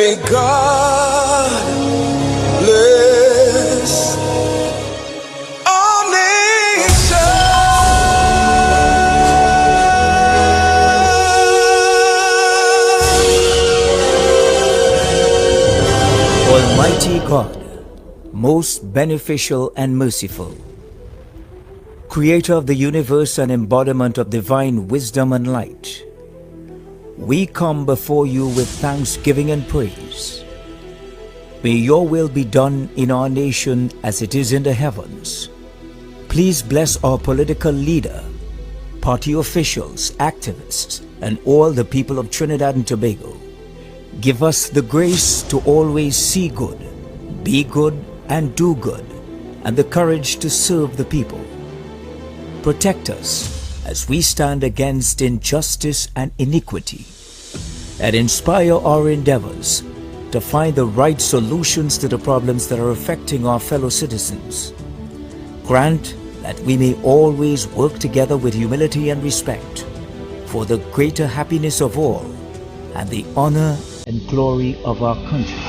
May God bless all nations. Almighty God, most beneficial and merciful, Creator of the universe and embodiment of divine wisdom and light, we come before you with thanksgiving and praise. May your will be done in our nation as it is in the heavens. Please bless our political leader, party officials, activists, and all the people of Trinidad and Tobago. Give us the grace to always see good, be good, and do good, and the courage to serve the people. Protect us as we stand against injustice and iniquity, and inspire our endeavors to find the right solutions to the problems that are affecting our fellow citizens. Grant that we may always work together with humility and respect for the greater happiness of all and the honor and glory of our country.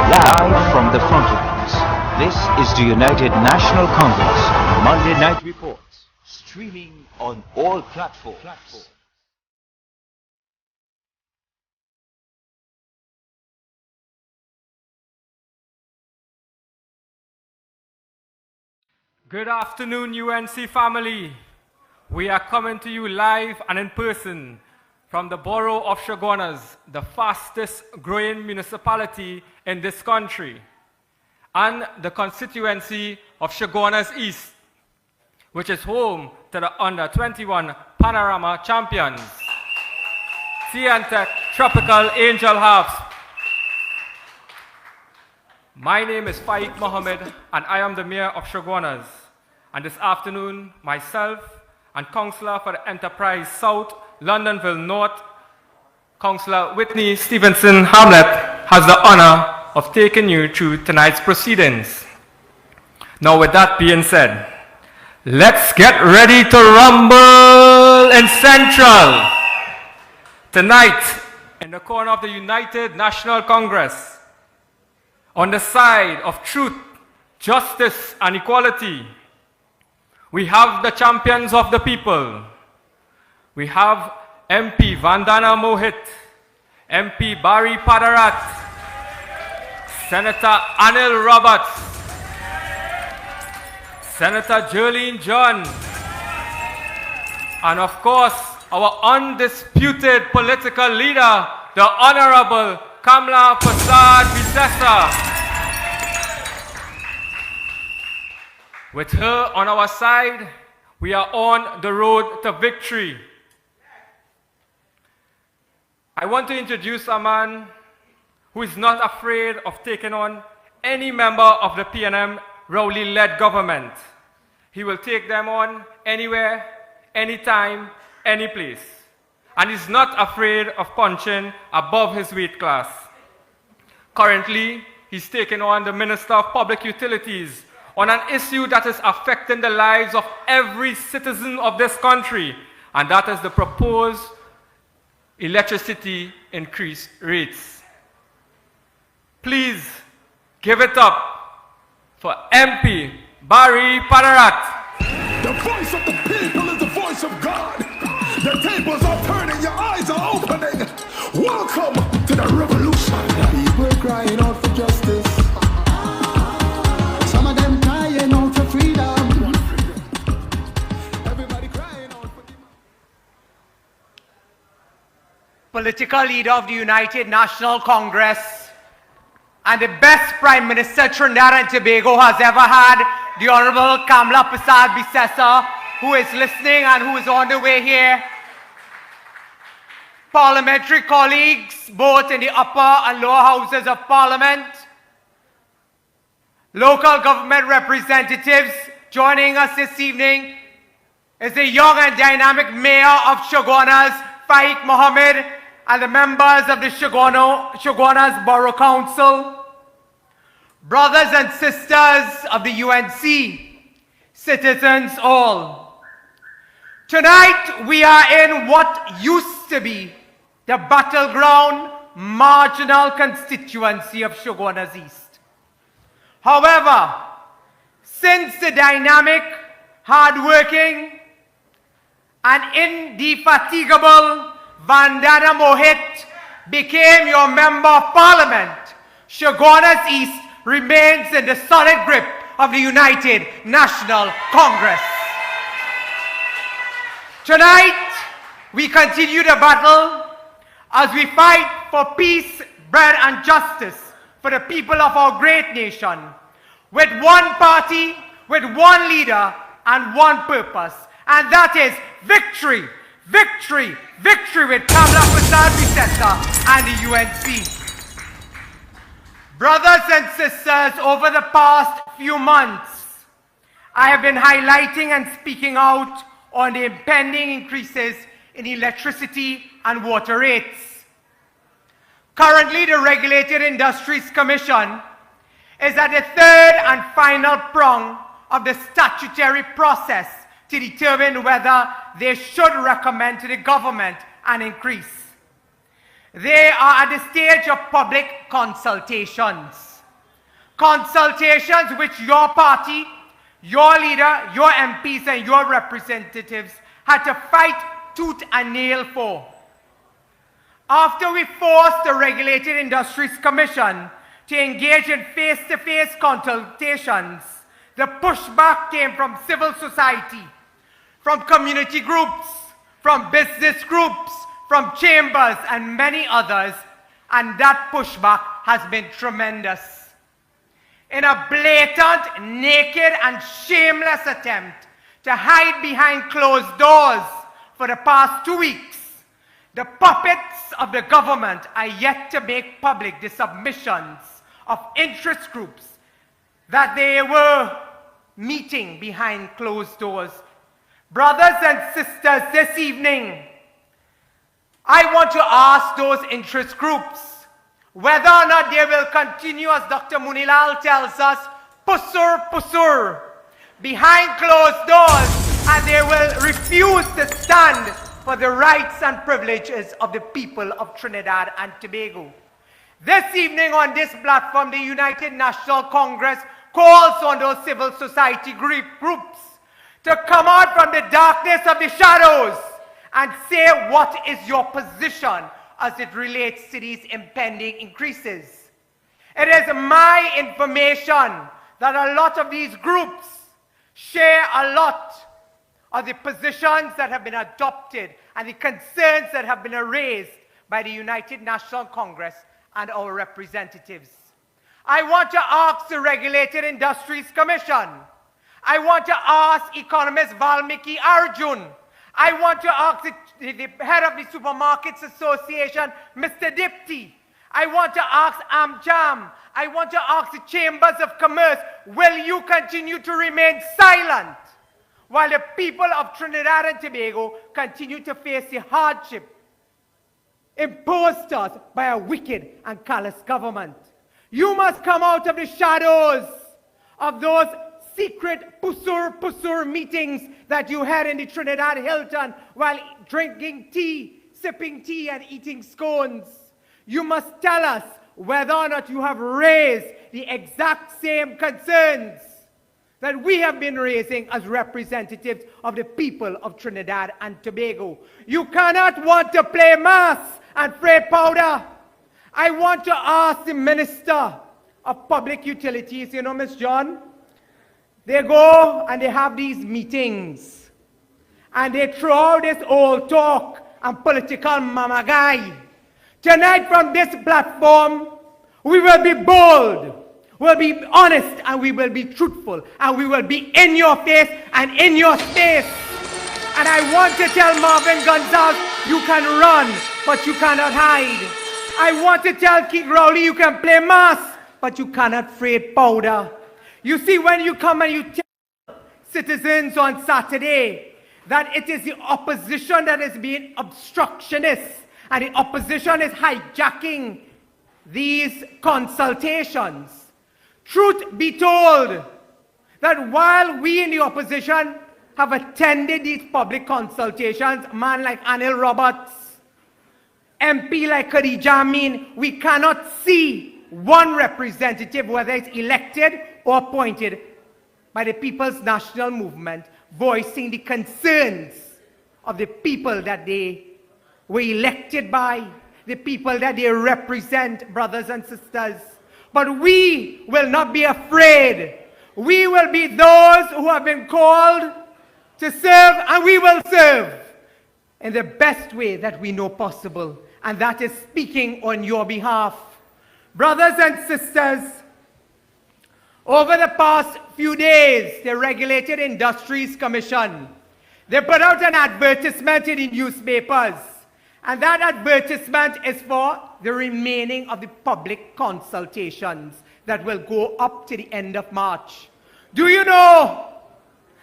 Live from the frontlines, this is the United National Congress Monday Night Reports, streaming on all platforms. Good afternoon, UNC family. We are coming to you live and in person from the borough of Chaguanas, the fastest growing municipality in this country, and the constituency of Chaguanas East, which is home to the Under-21 Panorama champions, Siantec Tropical Angel Harps. My name is Faiq Mohammed, and I am the mayor of Chaguanas. And this afternoon, myself and Councillor for the Enterprise South, Londonville North, Councillor Whitney Stevenson Hamlet, has the honor of taking you through tonight's proceedings. Now, with that being said, let's get ready to rumble in Central. Tonight, in the corner of the United National Congress, on the side of truth, justice, and equality, we have the champions of the people. We have MP Vandana Mohit, MP Barry Padarat, Senator Anil Roberts, Senator Jolene John, and of course, our undisputed political leader, the Honorable Kamla Prasad Bisesa. With her on our side, we are on the road to victory. I want to introduce a man who is not afraid of taking on any member of the PNM Rowley-led government. He will take them on anywhere, anytime, any place. And he's not afraid of punching above his weight class. Currently, he's taking on the Minister of Public Utilities on an issue that is affecting the lives of every citizen of this country, and that is the proposed electricity increase rates. Please give it up for MP Barry Padarat. The voice of the people is the voice of God. The tables are turning, your eyes are opening. Welcome to the revolution. People crying out for justice. Some of them crying out for freedom. Everybody crying out for political leader of the United National Congress and the best Prime Minister Trinidad and Tobago has ever had, the Honorable Kamla Prasad Bisesa, who is listening and who is on the way here. Parliamentary colleagues, both in the upper and lower houses of Parliament. Local government representatives joining us this evening is the young and dynamic Mayor of Chaguanas, Faiq Mohammed, and the members of the Chaguanas Borough Council. brothers and sisters of the UNC, citizens all. Tonight we are in what used to be the battleground marginal constituency of Shogunas East. However, since the dynamic, hardworking, and indefatigable Vandana Mohit became your Member of Parliament, Shogunas East remains in the solid grip of the United National Congress. Tonight, we continue the battle as we fight for peace, bread, and justice for the people of our great nation, with one party, with one leader, and one purpose, and that is victory, victory, victory with Kamla Persad-Bissessar and the UNC. Brothers and sisters, over the past few months, I have been highlighting and speaking out on the impending increases in electricity and water rates. Currently, the Regulated Industries Commission is at the third and final prong of the statutory process to determine whether they should recommend to the government an increase. They are at the stage of public consultations. Consultations which your party, your leader, your MPs and your representatives had to fight tooth and nail for. After we forced the Regulated Industries Commission to engage in face-to-face consultations, the pushback came from civil society, from community groups, from business groups, from chambers and many others, and that pushback has been tremendous. In a blatant, naked and shameless attempt to hide behind closed doors for the past 2 weeks, the puppets of the government are yet to make public the submissions of interest groups that they were meeting behind closed doors. Brothers and sisters, this evening, I want to ask those interest groups whether or not they will continue, as Dr. Munilal tells us, pusur behind closed doors, and they will refuse to stand for the rights and privileges of the people of Trinidad and Tobago. This evening on this platform, the United National Congress calls on those civil society groups to come out from the darkness of the shadows and say what is your position as it relates to these impending increases. It is my information that a lot of these groups share a lot of the positions that have been adopted and the concerns that have been raised by the United National Congress and our representatives. I want to ask the Regulated Industries Commission. I want to ask economist Valmiki Arjun. I want to ask the head of the Supermarkets Association, Mr. Dipti. I want to ask AmJam. I want to ask the Chambers of Commerce, will you continue to remain silent while the people of Trinidad and Tobago continue to face the hardship imposed us by a wicked and callous government? You must come out of the shadows of those secret pusur meetings that you had in the Trinidad Hilton while drinking tea, sipping tea and eating scones. You must tell us whether or not you have raised the exact same concerns that we have been raising as representatives of the people of Trinidad and Tobago. You cannot want to play mass and fray powder. I want to ask the Minister of Public Utilities, you know, Ms. John, they go and they have these meetings and they throw out this old talk and political mamagai. Tonight from this platform, we will be bold, we'll be honest, and we will be truthful, and we will be in your face and in your space. And I want to tell Marvin Gonzalez, you can run, but you cannot hide. I want to tell Keith Rowley, you can play mass, but you cannot freight powder. You see, when you come and you tell citizens on Saturday that it is the opposition that is being obstructionist and the opposition is hijacking these consultations, Truth be told, that while we in the opposition have attended these public consultations, a man like Anil Roberts, MP like Khadija Amin, we cannot see one representative, whether it's elected or appointed by the People's National Movement, voicing the concerns of the people that they were elected by, the people that they represent, brothers and sisters. But we will not be afraid. We will be those who have been called to serve, and we will serve in the best way that we know possible, and that is speaking on your behalf. Brothers and sisters, over the past few days, the Regulated Industries Commission, they put out an advertisement in the newspapers, and that advertisement is for the remaining of the public consultations that will go up to the end of March. Do you know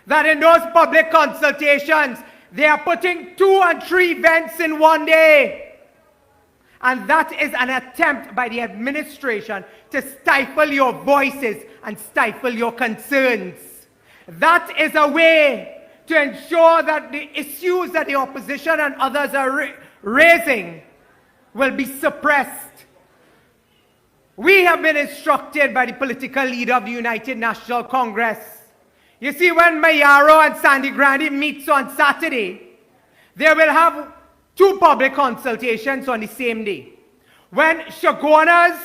that in those public consultations, they are putting 2 and 3 events in one day? And that is an attempt by the administration to stifle your voices and stifle your concerns. That is a way to ensure that the issues that the opposition and others are raising will be suppressed. We have been instructed by the political leader of the United National Congress. You see, when Mayaro and Sandy Grande meets on Saturday, they will have 2 public consultations on the same day. When Chaguanas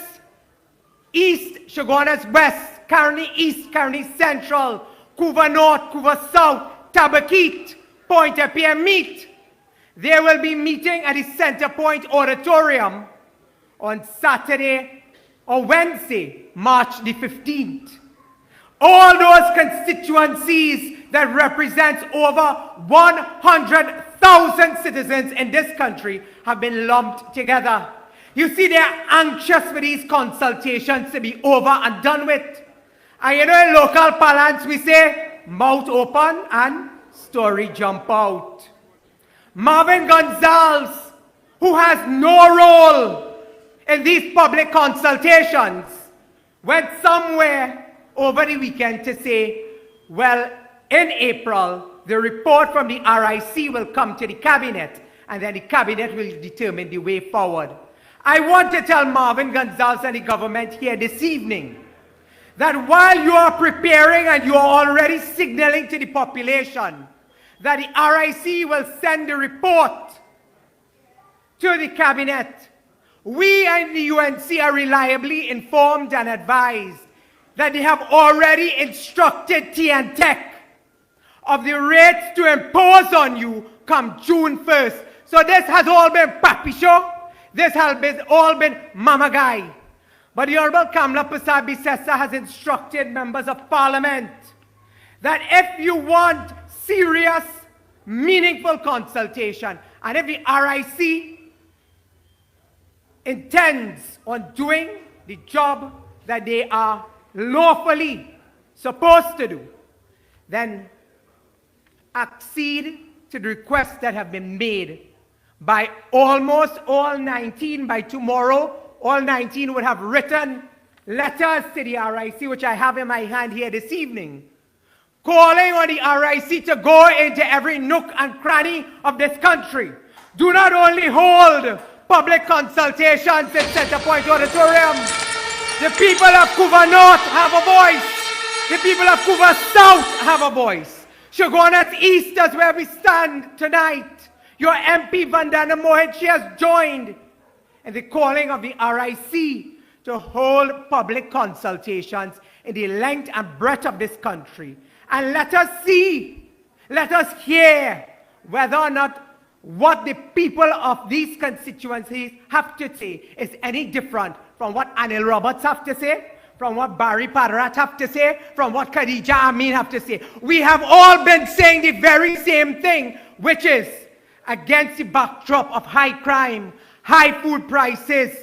East, Chaguanas West, Caroni East, Caroni Central, Couva North, Couva South, Tabaquite, Pointe-à-Pierre meet, they will be meeting at the Center Point Auditorium on Saturday or Wednesday, March the 15th. All those constituencies that represent over 100,000 citizens in this country have been lumped together. You see, they are anxious for these consultations to be over and done with. And you know, in local parlance, we say, mouth open and story jump out. Marvin Gonzalez, who has no role in these public consultations, went somewhere over the weekend to say, well, in April, the report from the RIC will come to the cabinet, and then the cabinet will determine the way forward. I want to tell Marvin Gonzalez and the government here this evening that while you are preparing and you are already signaling to the population that the RIC will send the report to the cabinet, we and the UNC are reliably informed and advised that they have already instructed TNTech of the rates to impose on you come June 1st. So this has all been Papi Show. This has all been Mama Guy. But the Honorable Kamla Persad-Bissessar has instructed members of Parliament that if you want serious, meaningful consultation, and if the RIC intends on doing the job that they are lawfully supposed to do, then accede to the requests that have been made by almost all 19. By tomorrow, all 19 would have written letters to the RIC, which I have in my hand here this evening, calling on the RIC to go into every nook and cranny of this country. Do not only hold public consultations in Center Point Auditorium. The people of Couva North have a voice. The people of Couva South have a voice. Chaguanas East is where we stand tonight. Your MP Vandana Mohit, she has joined in the calling of the RIC to hold public consultations in the length and breadth of this country. And let us see, let us hear whether or not what the people of these constituencies have to say is any different from what Anil Roberts have to say, from what Barry Padarat have to say, from what Khadija Amin have to say. We have all been saying the very same thing, which is against the backdrop of high crime, high food prices,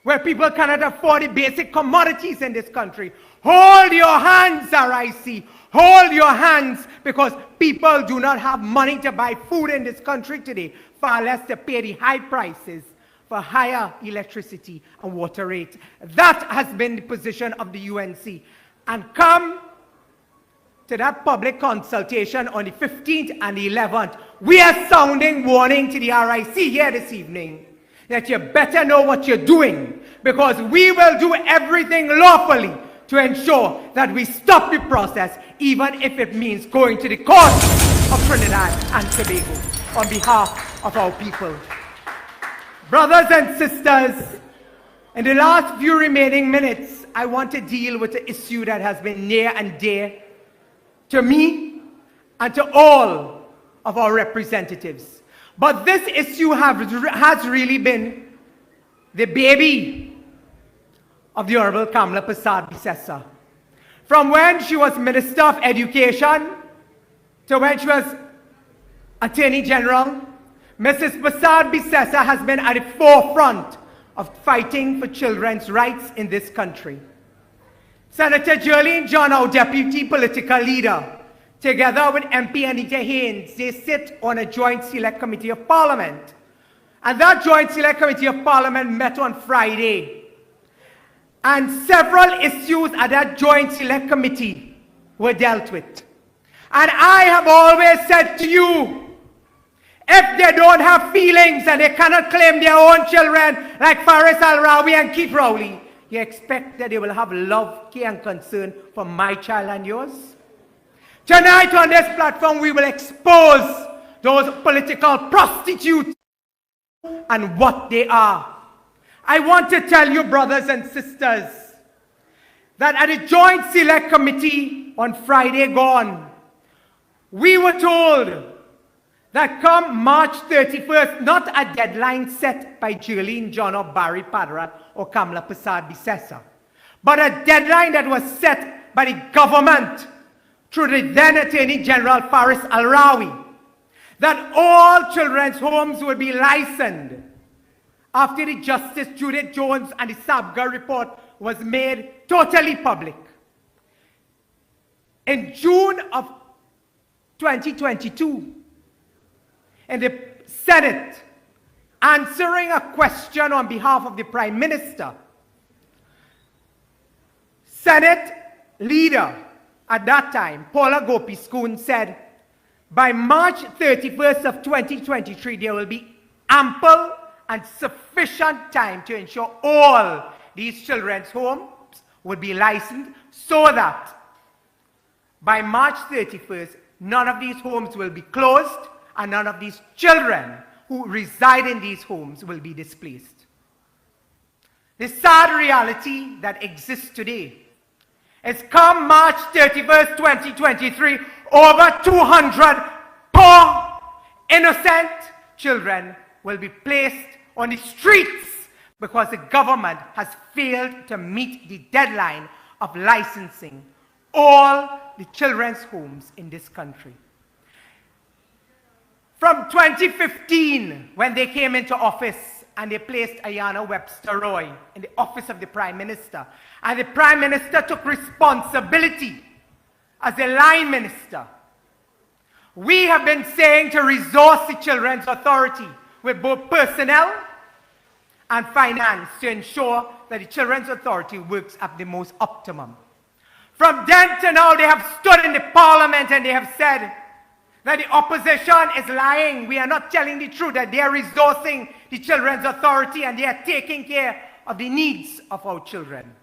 where people cannot afford the basic commodities in this country. Hold your hands, RIC. Hold your hands, because people do not have money to buy food in this country today, far less to pay the high prices for higher electricity and water rates. That has been the position of the UNC. And come to that public consultation on the 15th and the 11th, we are sounding warning to the RIC here this evening that you better know what you're doing, because we will do everything lawfully to ensure that we stop the process, even if it means going to the court of Trinidad and Tobago on behalf of our people. Brothers and sisters, in the last few remaining minutes, I want to deal with the issue that has been near and dear to me and to all of our representatives. But this issue has really been the baby of the Honorable Kamla Persad-Bissessar. From when she was Minister of Education to when she was Attorney General, Mrs. Persad-Bissessar has been at the forefront of fighting for children's rights in this country. Senator Jerlene John, our deputy political leader, together with MP Anita Haynes, they sit on a joint select committee of parliament. And that joint select committee of parliament met on Friday. And several issues at that joint select committee were dealt with. And I have always said to you, if they don't have feelings and they cannot claim their own children like Faris Al-Rawi and Keith Rowley, you expect that they will have love, care and concern for my child and yours? Tonight on this platform, we will expose those political prostitutes and what they are. I want to tell you, brothers and sisters, that at the Joint Select Committee on Friday gone, we were told that come March 31st, not a deadline set by Jerlene John or Barry Padrat or Kamla Persad-Bissessar, but a deadline that was set by the government through the then Attorney General Faris Al-Rawi, that all children's homes would be licensed after the Justice Judith Jones and the Sabga report was made totally public. In June of 2022, in the Senate, answering a question on behalf of the Prime Minister, Senate leader at that time, Paula Gopi-Skoon, said, by March 31st of 2023, there will be ample and sufficient time to ensure all these children's homes would be licensed so that by March 31st, none of these homes will be closed and none of these children who reside in these homes will be displaced. The sad reality that exists today is come March 31st, 2023, over 200 poor, innocent children will be placed on the streets because the government has failed to meet the deadline of licensing all the children's homes in this country. From 2015, when they came into office and they placed Ayanna Webster Roy in the office of the Prime Minister, and the Prime Minister took responsibility as a line minister, we have been saying to resource the Children's Authority with both personnel and finance to ensure that the Children's Authority works at the most optimum. From then to now, they have stood in the parliament and they have said that the opposition is lying. We are not telling the truth, that they are resourcing the Children's Authority and they are taking care of the needs of our children.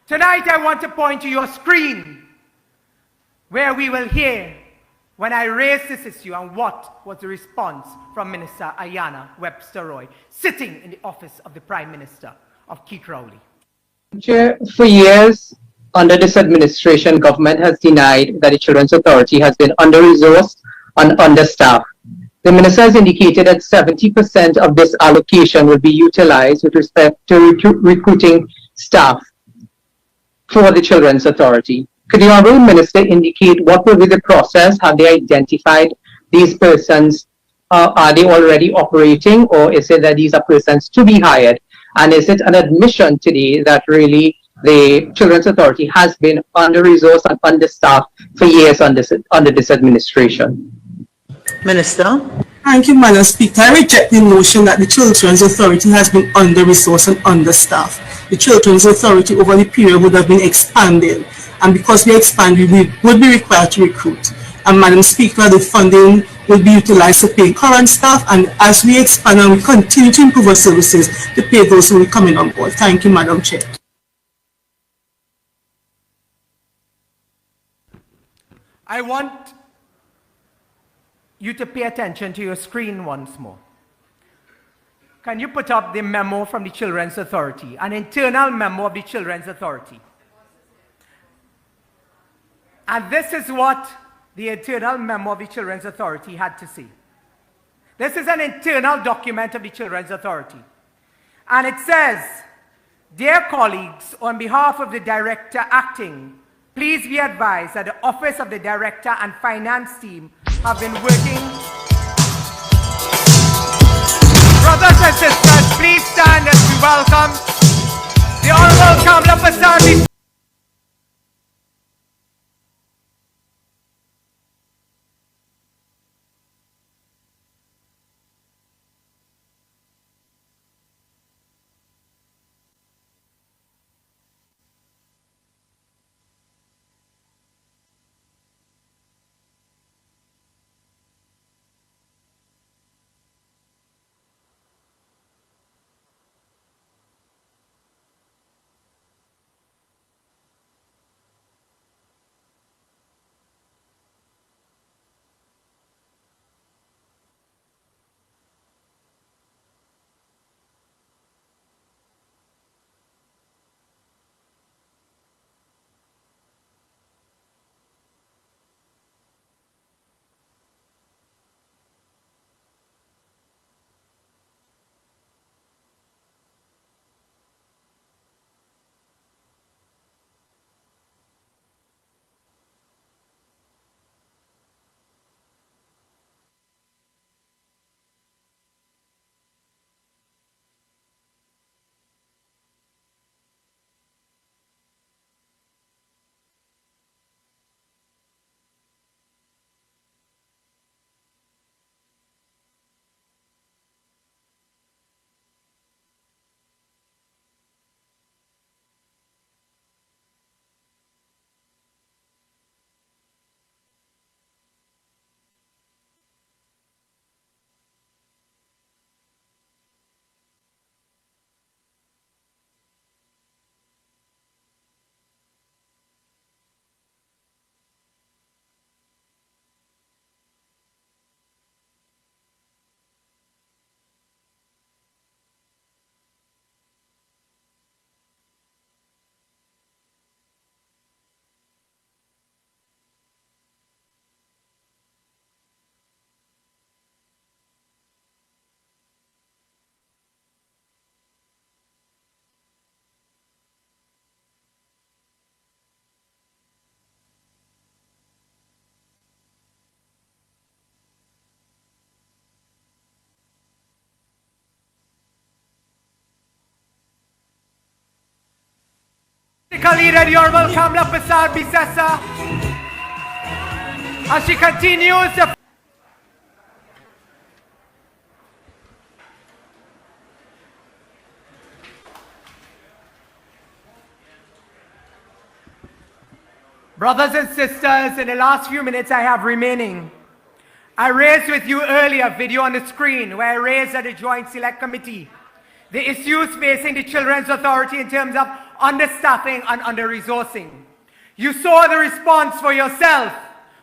Tonight, I want to point to your screen where we will hear when I raised this issue and what was the response from Minister Ayanna Webster Roy, sitting in the office of the Prime Minister of Keith Rowley. Chair, for years, under this administration, government has denied that the Children's Authority has been under-resourced and understaffed. The minister has indicated that 70% of this allocation will be utilized with respect to recruiting staff for the Children's Authority. Could the Honourable Minister indicate what will be the process? Have they identified these persons? Are they already operating, or is it that these are persons to be hired? And is it an admission today that really the Children's Authority has been under-resourced and understaffed for years under this administration? Minister. Thank you, Madam Speaker. I reject the notion that the Children's Authority has been under-resourced and understaffed. The Children's Authority over the period would have been expanded, and because we expanded, we would be required to recruit. And Madam Speaker, the funding will be utilized to pay current staff, and as we expand and we continue to improve our services, to pay those who will be coming on board. Thank you, Madam Chair. I want you to pay attention to your screen once more. Can you put up the memo from the Children's Authority, an internal memo of the Children's Authority? And this is what the internal memo of the Children's Authority had to say. This is an internal document of the Children's Authority. And it says, "Dear colleagues, on behalf of the Director acting, please be advised that the Office of the Director and Finance team have been working." Brothers and sisters, please stand as we welcome the Honorable Kamla Prasad. Leader, the Honorable Kamla Prasad Bisesa, as she continues the Brothers and sisters, in the last few minutes I have remaining, I raised with you earlier a video on the screen where I raised at the Joint Select Committee the issues facing the Children's Authority in terms of understaffing and under-resourcing. You saw the response for yourself,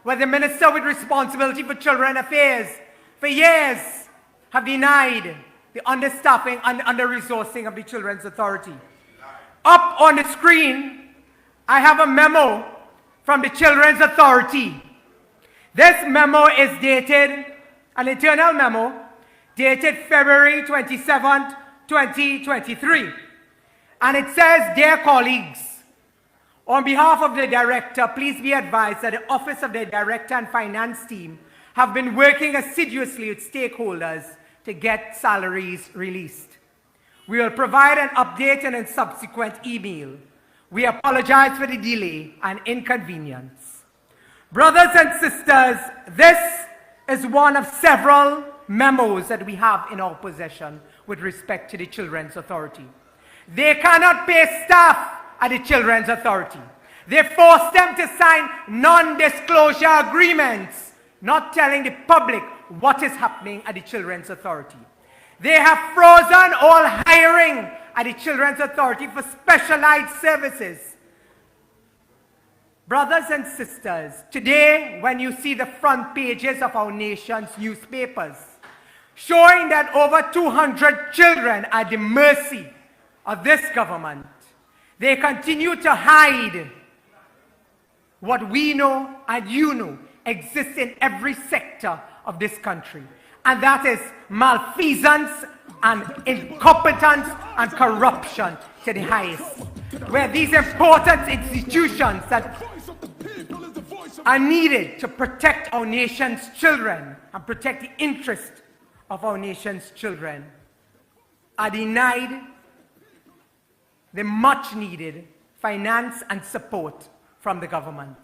where the Minister with responsibility for children affairs for years have denied the understaffing and under-resourcing of the Children's Authority. Up on the screen, I have a memo from the Children's Authority. This memo is dated, an internal memo, dated February 27th, 2023. And it says, "Dear colleagues, on behalf of the Director, please be advised that the Office of the Director and Finance team have been working assiduously with stakeholders to get salaries released. We will provide an update in a subsequent email. We apologize for the delay and inconvenience." Brothers and sisters, this is one of several memos that we have in our possession with respect to the Children's Authority. They cannot pay staff at the Children's Authority. They force them to sign non-disclosure agreements, not telling the public what is happening at the Children's Authority. They have frozen all hiring at the Children's Authority for specialized services. Brothers and sisters, today when you see the front pages of our nation's newspapers showing that over 200 children are at the mercy of this government, they continue to hide what we know and you know exists in every sector of this country. And that is malfeasance and incompetence and corruption to the highest. Where these important institutions that are needed to protect our nation's children and protect the interest of our nation's children are denied the much needed finance and support from the government.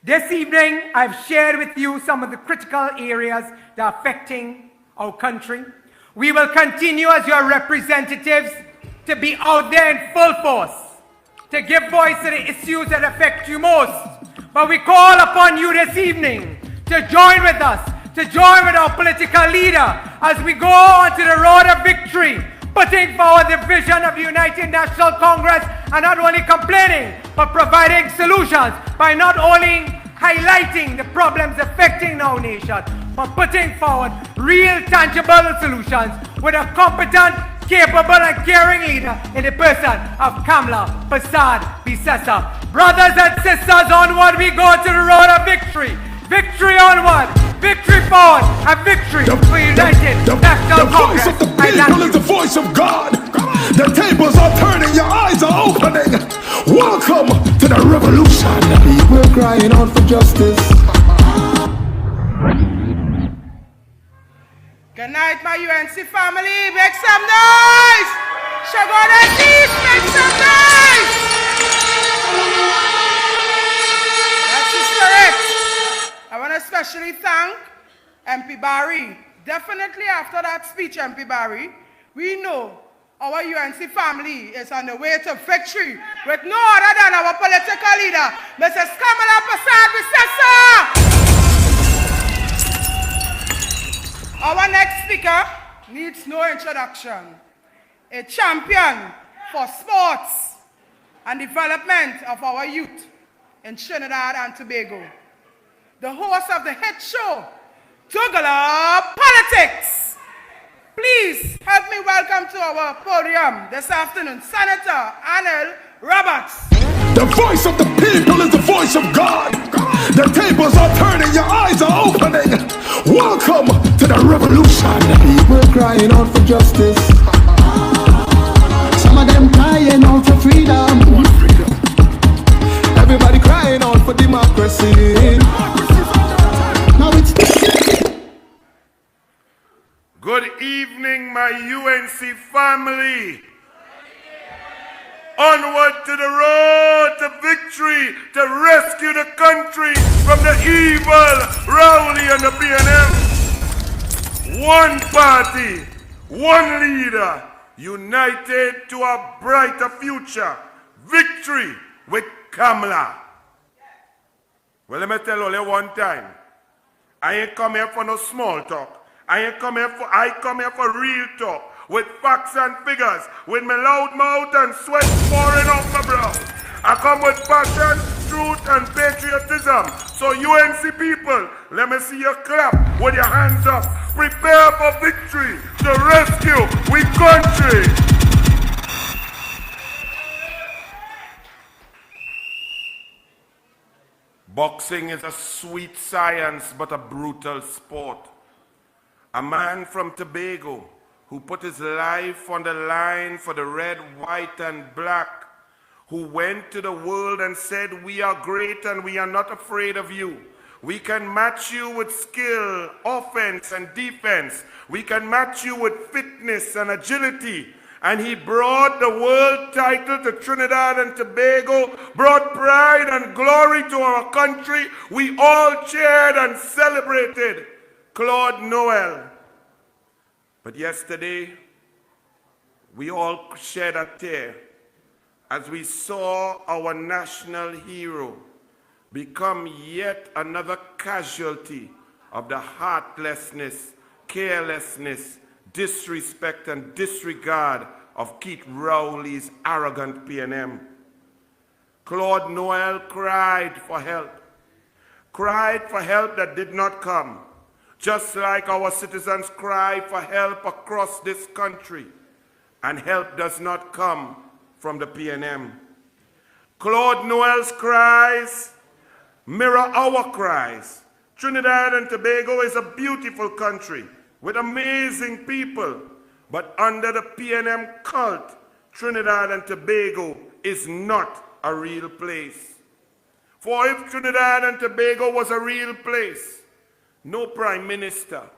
This evening, I've shared with you some of the critical areas that are affecting our country. We will continue as your representatives to be out there in full force, to give voice to the issues that affect you most. But we call upon you this evening to join with us, to join with our political leader as we go on to the road of victory, putting forward the vision of the United National Congress and not only complaining, but providing solutions by not only highlighting the problems affecting our nation, but putting forward real tangible solutions with a competent, capable and caring leader in the person of Kamla Persad-Bissessar. Brothers and sisters, onward we go to the road of victory. Victory onward, victory forward, and victory for United National Congress. The voice of the people is the voice of God. The tables are turning, your eyes are opening. Welcome to the revolution. People crying out for justice. Good night, my UNC family. Make some noise! Shogunas East, make some noise! That's the spirit. I want to especially thank MP Barry. Definitely after that speech, MP Barry, we know our UNC family is on the way to victory with no other than our political leader, Mrs. Kamla Persad-Bissessar. Our next speaker needs no introduction. A champion for sports and development of our youth in Trinidad and Tobago. The host of the hit show, Tugala Politics. Please help me welcome to our podium this afternoon, Senator Anil Roberts. The voice of the people is the voice of God. The tables are turning, your eyes are opening. Welcome to the revolution. People crying out for justice. Some of them crying out for freedom. Everybody crying out for democracy. Now it's good evening, my UNC family. Onward to the road to victory, to rescue the country from the evil Rowley and the BNM. One party, one leader, united to a brighter future. Victory with Kamla. Well, let me tell you one time. I ain't come here for no small talk. I come here for real talk. With facts and figures, with my loud mouth and sweat pouring off my brow. I come with passion, truth, and patriotism. So UNC people, let me see you clap with your hands up. Prepare for victory to rescue we country. Boxing is a sweet science, but a brutal sport. A man from Tobago who put his life on the line for the red, white, and black, who went to the world and said, we are great and we are not afraid of you. We can match you with skill, offense, and defense. We can match you with fitness and agility. And he brought the world title to Trinidad and Tobago, brought pride and glory to our country. We all cheered and celebrated Claude Noel. But yesterday, we all shed a tear as we saw our national hero become yet another casualty of the heartlessness, carelessness, disrespect, and disregard of Keith Rowley's arrogant PNM. Claude Noel cried for help that did not come, just like our citizens cry for help across this country, and help does not come from the PNM. Claude Noel's cries mirror our cries. Trinidad and Tobago is a beautiful country with amazing people, but under the PNM cult, Trinidad and Tobago is not a real place. For if Trinidad and Tobago was a real place, no prime minister,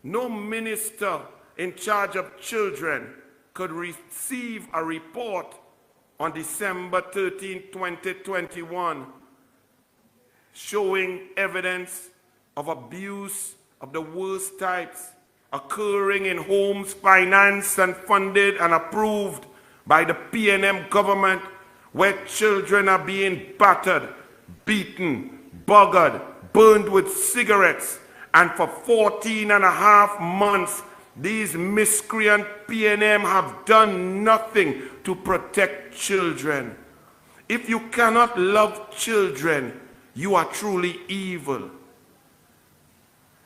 no minister in charge of children could receive a report on December 13, 2021, showing evidence of abuse of the worst types occurring in homes financed and funded and approved by the PNM government, where children are being battered, beaten, buggered, burned with cigarettes, and for 14 and a half months, these miscreant PNM have done nothing to protect children. If you cannot love children, you are truly evil.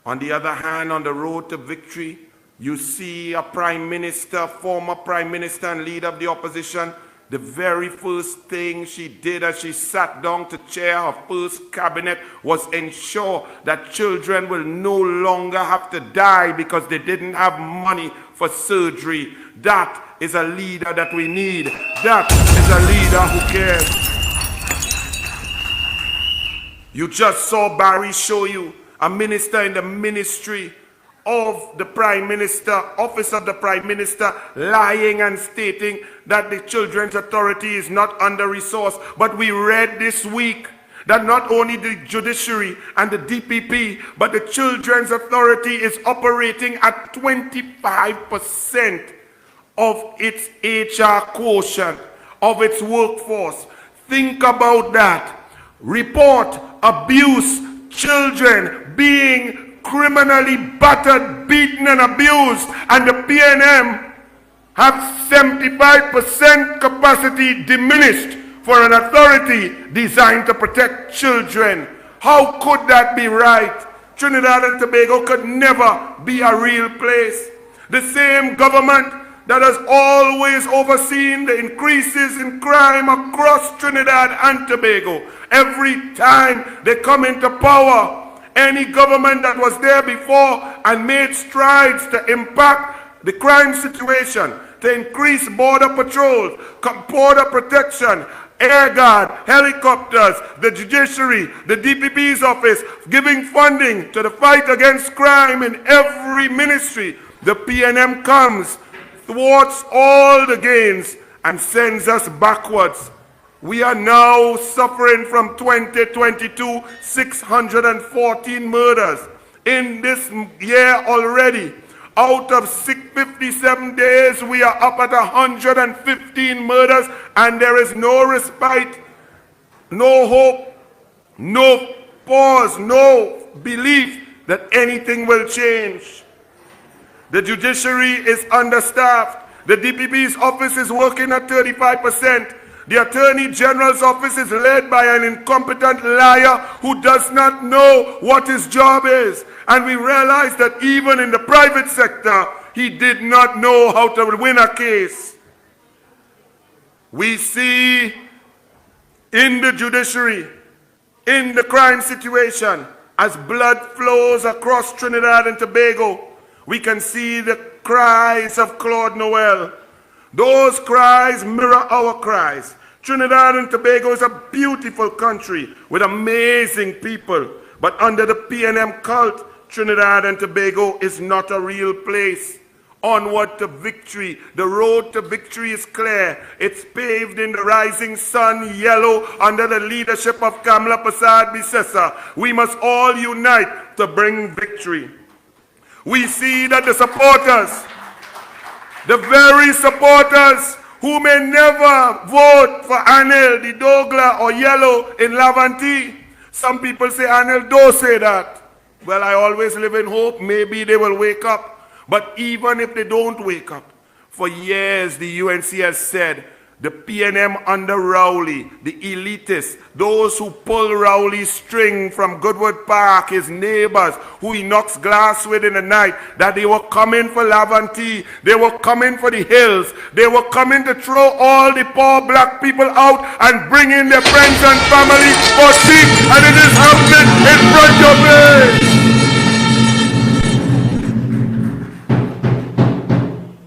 On the other hand, on the road to victory, you see a prime minister, former prime minister and leader of the opposition, the very first thing she did as she sat down to chair her first cabinet was ensure that children will no longer have to die because they didn't have money for surgery. That is a leader that we need. That is a leader who cares. You just saw Barry show you a minister in the ministry of the Prime Minister, office of the Prime Minister, lying and stating that the Children's Authority is not under-resourced. But we read this week that not only the judiciary and the DPP, but the Children's Authority is operating at 25% of its HR quotient, of its workforce. Think about that. Report, abuse, children being criminally battered, beaten, and abused, and the PNM have 75% capacity diminished for an authority designed to protect children. How could that be right? Trinidad and Tobago could never be a real place. The same government that has always overseen the increases in crime across Trinidad and Tobago. Every time they come into power, any government that was there before and made strides to impact the crime situation, to increase border patrol, border protection, air guard, helicopters, the judiciary, the DPP's office, giving funding to the fight against crime in every ministry. The PNM comes, thwarts all the gains, and sends us backwards. We are now suffering from 2022, 614 murders. In this year already, out of 657 days, we are up at 115 murders, and there is no respite, no hope, no pause, no belief that anything will change. The judiciary is understaffed. The DPP's office is working at 35%. The Attorney General's office is led by an incompetent liar who does not know what his job is. And we realize that even in the private sector, he did not know how to win a case. We see in the judiciary, in the crime situation, as blood flows across Trinidad and Tobago, we can see the cries of Claude Noel. Those cries mirror our cries. Trinidad and Tobago is a beautiful country with amazing people, but under the PNM cult, Trinidad and Tobago is not a real place. Onward to victory. The road to victory is clear. It's paved in the rising sun, yellow, under the leadership of Kamla Persad-Bissessar. We must all unite to bring victory. We see that the supporters The very supporters who may never vote for Anil, the Douglas or Yellow in Laventille. Some people say, Anil, don't say that. Well, I always live in hope. Maybe they will wake up. But even if they don't wake up, for years the UNC has said, the PNM under Rowley, the elitists, those who pull Rowley's string from Goodwood Park, his neighbors, who he knocks glass with in the night, that they were coming for Laventille, they were coming for the hills, they were coming to throw all the poor black people out and bring in their friends and family for tea, and it is happening in front of me.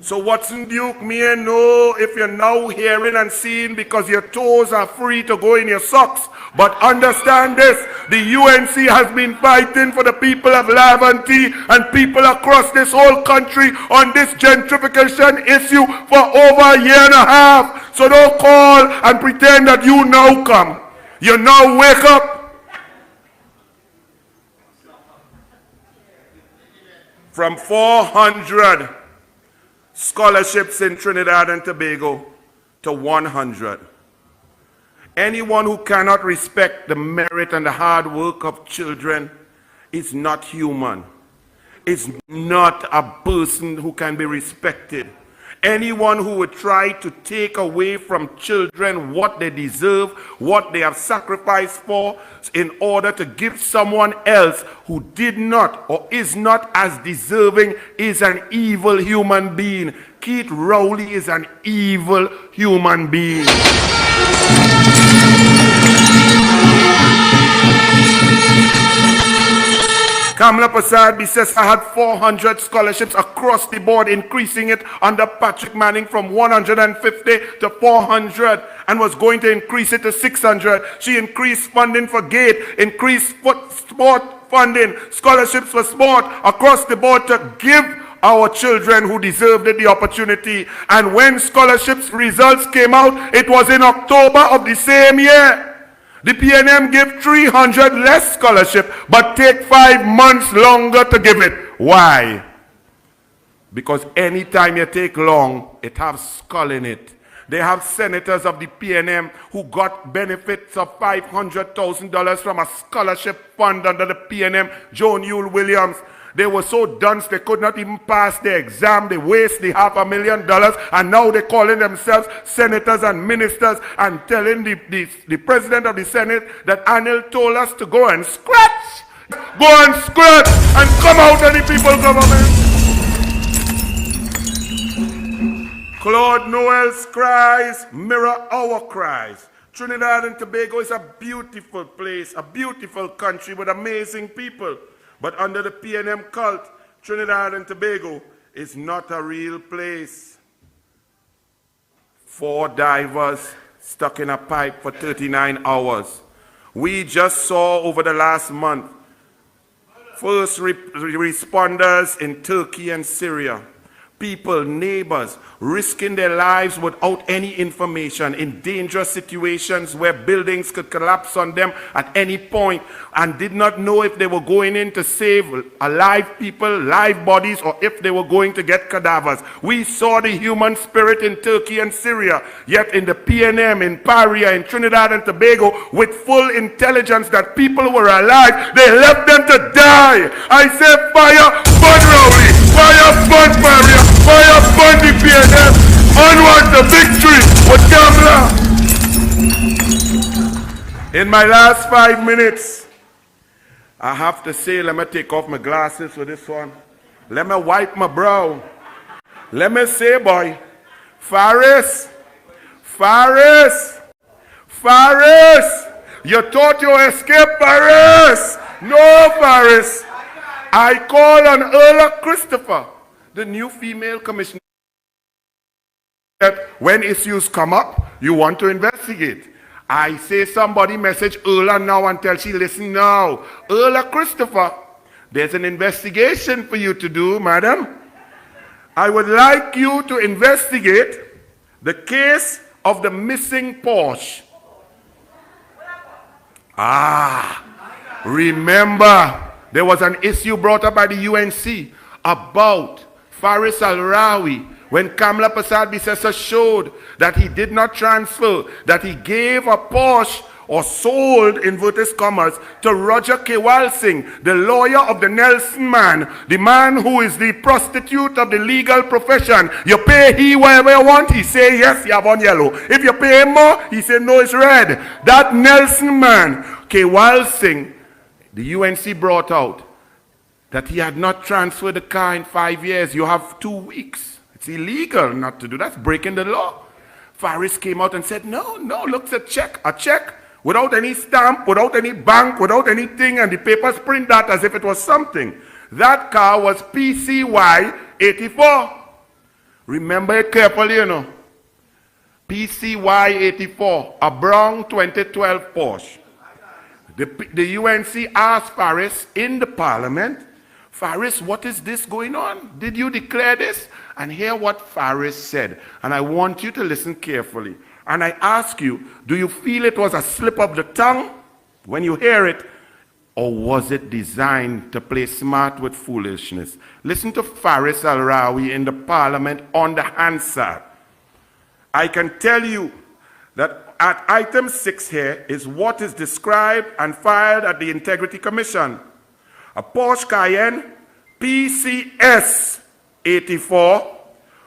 So Watson Duke, me and know if you're now hearing and seeing because your toes are free to go in your socks. But understand this, the UNC has been fighting for the people of Laventille and people across this whole country on this gentrification issue for over a year and a half. So don't call and pretend that you now come. You now wake up. From 400 scholarships in Trinidad and Tobago to 100. Anyone who cannot respect the merit and the hard work of children is not human. Is not a person who can be respected. Anyone who would try to take away from children what they deserve, what they have sacrificed for, in order to give someone else who did not or is not as deserving, is an evil human being. Keith Rowley is an evil human being. Kamla Prasad says I had 400 scholarships across the board, increasing it under Patrick Manning from 150 to 400 and was going to increase it to 600. She increased funding for GATE, increased sport funding, scholarships for sport across the board to give our children who deserved it the opportunity. And when scholarships results came out, it was in October of the same year. The PNM gave 300 less scholarship, but take 5 months longer to give it. Why? Because anytime you take long, it has skull in it. They have senators of the PNM who got benefits of $500,000 from a scholarship fund under the PNM, Joan Yule Williams. They were so dunce they could not even pass the exam. They wasted $500,000 and now they're calling themselves senators and ministers and telling the president of the Senate that Anil told us to go and scratch. Go and scratch and come out of the people's government. Claude Noel's cries mirror our cries. Trinidad and Tobago is a beautiful place, a beautiful country with amazing people. But under the PNM cult, Trinidad and Tobago is not a real place. 4 divers stuck in a pipe for 39 hours. We just saw over the last month first responders in Turkey and Syria. People, neighbors, risking their lives without any information in dangerous situations where buildings could collapse on them at any point and did not know if they were going in to save alive people, live bodies, or if they were going to get cadavers. We saw the human spirit in Turkey and Syria, yet in the PNM, in Paria, in Trinidad and Tobago, with full intelligence that people were alive, they left them to die. I say fire, burn Rowley, fire, burn Paria, fire, burn the PNM, onward to victory with Kamla. In my last 5 minutes, I have to say, let me take off my glasses with this one. Let me wipe my brow. Let me say, boy, Faris, Faris, Faris, you thought you escaped Faris. No, Faris. I call on Erla Christopher, the new female commissioner, that when issues come up, you want to investigate. I say somebody message Erla now and tell she listen now. Erla Christopher, there's an investigation for you to do, madam. I would like you to investigate the case of the missing Porsche. Remember, there was an issue brought up by the UNC about Faris Al-Rawi when Kamla Prasad Bissessa showed that he did not transfer, that he gave a Porsche or sold, inverted commas, to Roger Kewal Singh, the lawyer of the Nelson man, the man who is the prostitute of the legal profession. You pay he whatever you want, he say yes, you have on yellow. If you pay him more, he say no, it's red. That Nelson man, Kewal Singh, the UNC brought out that he had not transferred the car in 5 years. You have 2 weeks. It's illegal not to do that. That's breaking the law. Faris came out and said, no, looks a check, without any stamp, without any bank, without anything, and the papers print that as if it was something. That car was PCY 84. Remember it carefully, you know. PCY 84, a brown 2012 Porsche. The UNC asked Faris in the parliament, Faris, what is this going on? Did you declare this? And hear what Faris said. And I want you to listen carefully. And I ask you, do you feel it was a slip of the tongue when you hear it? Or was it designed to play smart with foolishness? Listen to Faris Al-Rawi in the parliament on the Hansard. I can tell you that at item 6 here is what is described and filed at the Integrity Commission. A Porsche Cayenne PCS 84,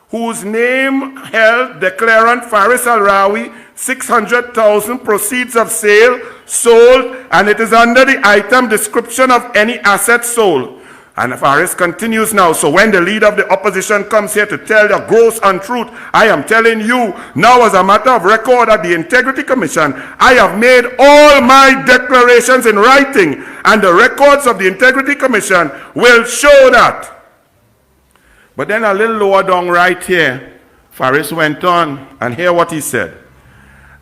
whose name held declarant Faris Al-Rawi, 600,000 proceeds of sale, sold, and it is under the item description of any asset sold. And Faris continues now, so when the leader of the opposition comes here to tell the gross untruth, I am telling you, now as a matter of record at the Integrity Commission, I have made all my declarations in writing, and the records of the Integrity Commission will show that. But then a little lower down right here, Faris went on, and hear what he said.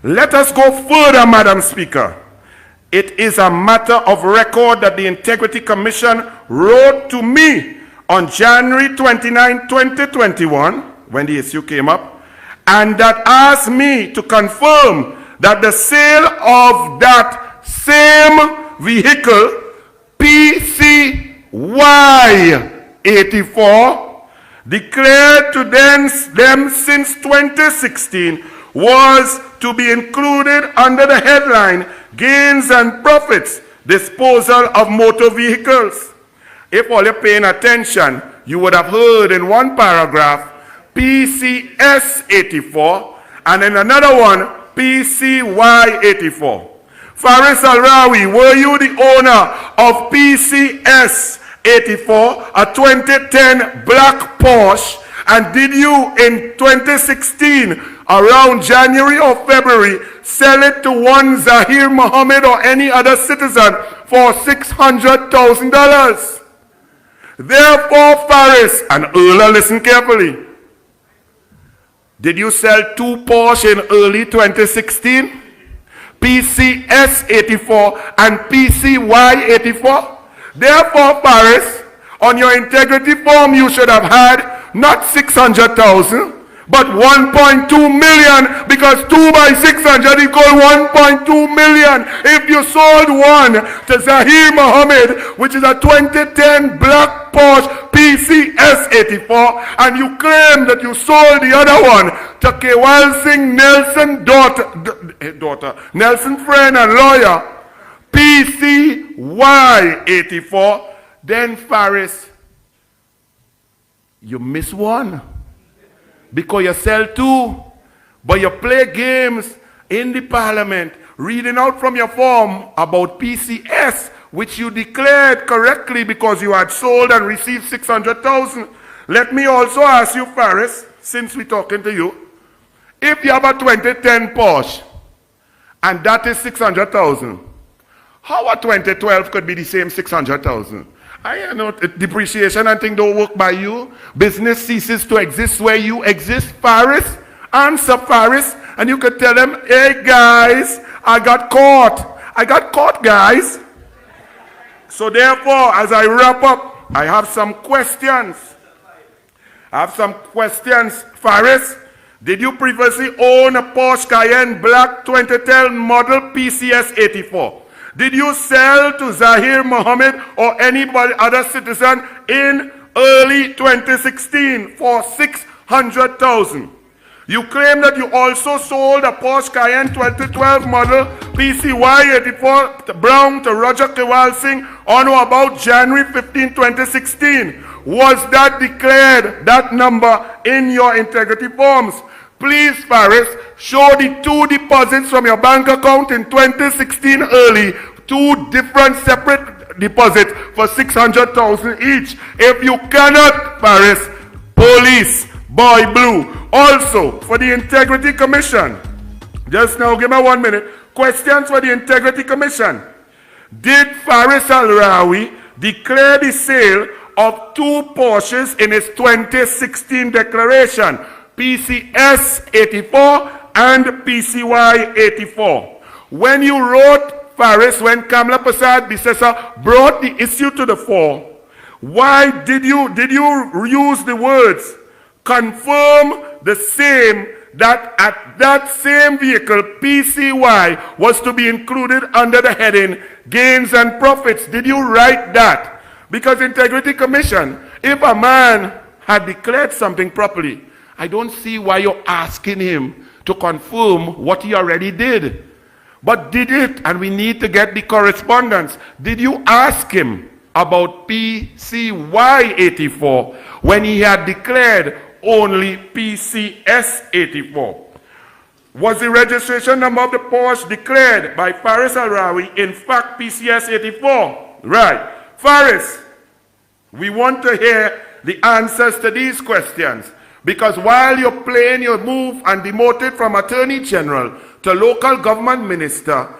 Let us go further, Madam Speaker. It is a matter of record that the Integrity Commission wrote to me on January 29, 2021, when the issue came up, and that asked me to confirm that the sale of that same vehicle, PCY 84, declared to them since 2016, was to be included under the headline Gains and Profits, Disposal of Motor Vehicles. If all you're paying attention, you would have heard in one paragraph PCS 84 and in another one PCY 84. Faris Al-Rawi, were you the owner of PCS 84, a 2010 black Porsche, and did you in 2016 around January or February, sell it to one Zahir Mohammed or any other citizen for $600,000. Therefore, Faris, and Erla, listen carefully. Did you sell 2 Porsche in early 2016? PCS 84 and PCY 84? Therefore, Faris, on your integrity form, you should have had not 600,000, but 1.2 million, because 2 by 600 equal 1.2 million. If you sold one to Zahir Mohammed, which is a 2010 black Porsche PCS 84, and you claim that you sold the other one to Kewal Singh Nelson daughter, Nelson friend and lawyer, PCY 84, then Faris, you miss one. Because you sell 2, but you play games in the parliament, reading out from your form about PCS, which you declared correctly because you had sold and received 600,000. Let me also ask you, Faris, since we're talking to you, if you have a 2010 Porsche, and that is 600,000, how a 2012 could be the same 600,000? I know depreciation and things don't work by you. Business ceases to exist where you exist. Faris, answer Faris, and you could tell them, hey guys, I got caught. I got caught, guys. So therefore, as I wrap up, I have some questions. Faris, did you previously own a Porsche Cayenne Black 2010 model PCS 84? Did you sell to Zahir Mohammed or anybody other citizen in early 2016 for $600,000? 100,000. You claim that you also sold a Porsche Cayenne 2012 model PCY 84 Brown to Roger Kewalsing on or about January 15, 2016. Was that declared, that number, in your integrity forms? Please, Faris, show the 2 deposits from your bank account in 2016 early, 2 different separate deposits for 600,000 each. If you cannot, Faris, police, boy blue. Also, for the Integrity Commission, just now, give me 1 minute. Questions for the Integrity Commission. Did Faris Al-Rawi declare the sale of 2 Porsches in his 2016 declaration, PCS 84 and PCY 84? When you wrote, Faris, when Kamla Prasad Bisesa brought the issue to the fore, why did you use the words confirm the same, that at that same vehicle, PCY, was to be included under the heading gains and profits? Did you write that? Because Integrity Commission, if a man had declared something properly, I don't see why you're asking him to confirm what he already did. But did it, and we need to get the correspondence, did you ask him about PCY 84 when he had declared only PCS 84? Was the registration number of the Porsche declared by Faris Al-Rawi in fact PCS 84? Right. Faris, we want to hear the answers to these questions, because while you're playing your move and demoted from Attorney General to local government minister,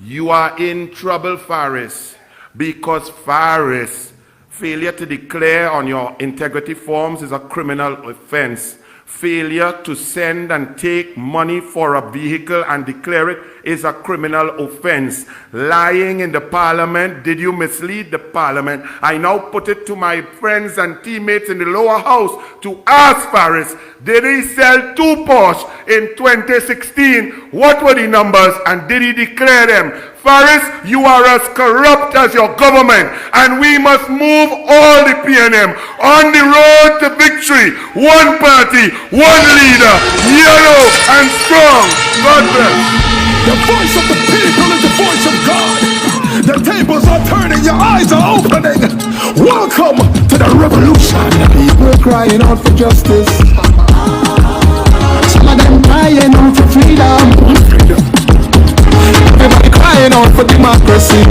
you are in trouble, Faris, because Faris, failure to declare on your integrity forms is a criminal offense. Failure to send and take money for a vehicle and declare it is a criminal offense. Lying in the parliament, did you mislead the parliament? I now put it to my friends and teammates in the lower house to ask Faris, did he sell 2 Porsche in 2016? What were the numbers and did he declare them? Faris, you are as corrupt as your government, and we must move all the PNM on the road to victory. One party, one leader, yellow and strong. God bless. The voice of the people is the voice of God. The tables are turning, your eyes are opening. Welcome to the revolution. People crying out for justice. Some of them crying out for freedom. Everybody crying out for democracy.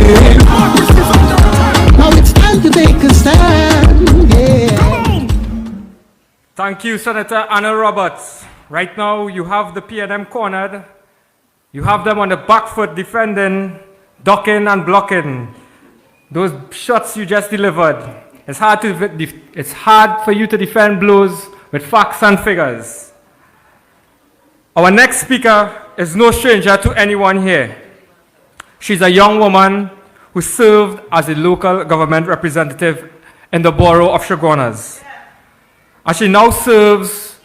Now it's time to take a stand. Yeah. Thank you, Senator Anna Roberts. Right now, you have the PNM cornered. You have them on the back foot defending, ducking and blocking. Those shots you just delivered. It's hard for you to defend blows with facts and figures. Our next speaker is no stranger to anyone here. She's a young woman who served as a local government representative in the borough of Chaguanas. And she now serves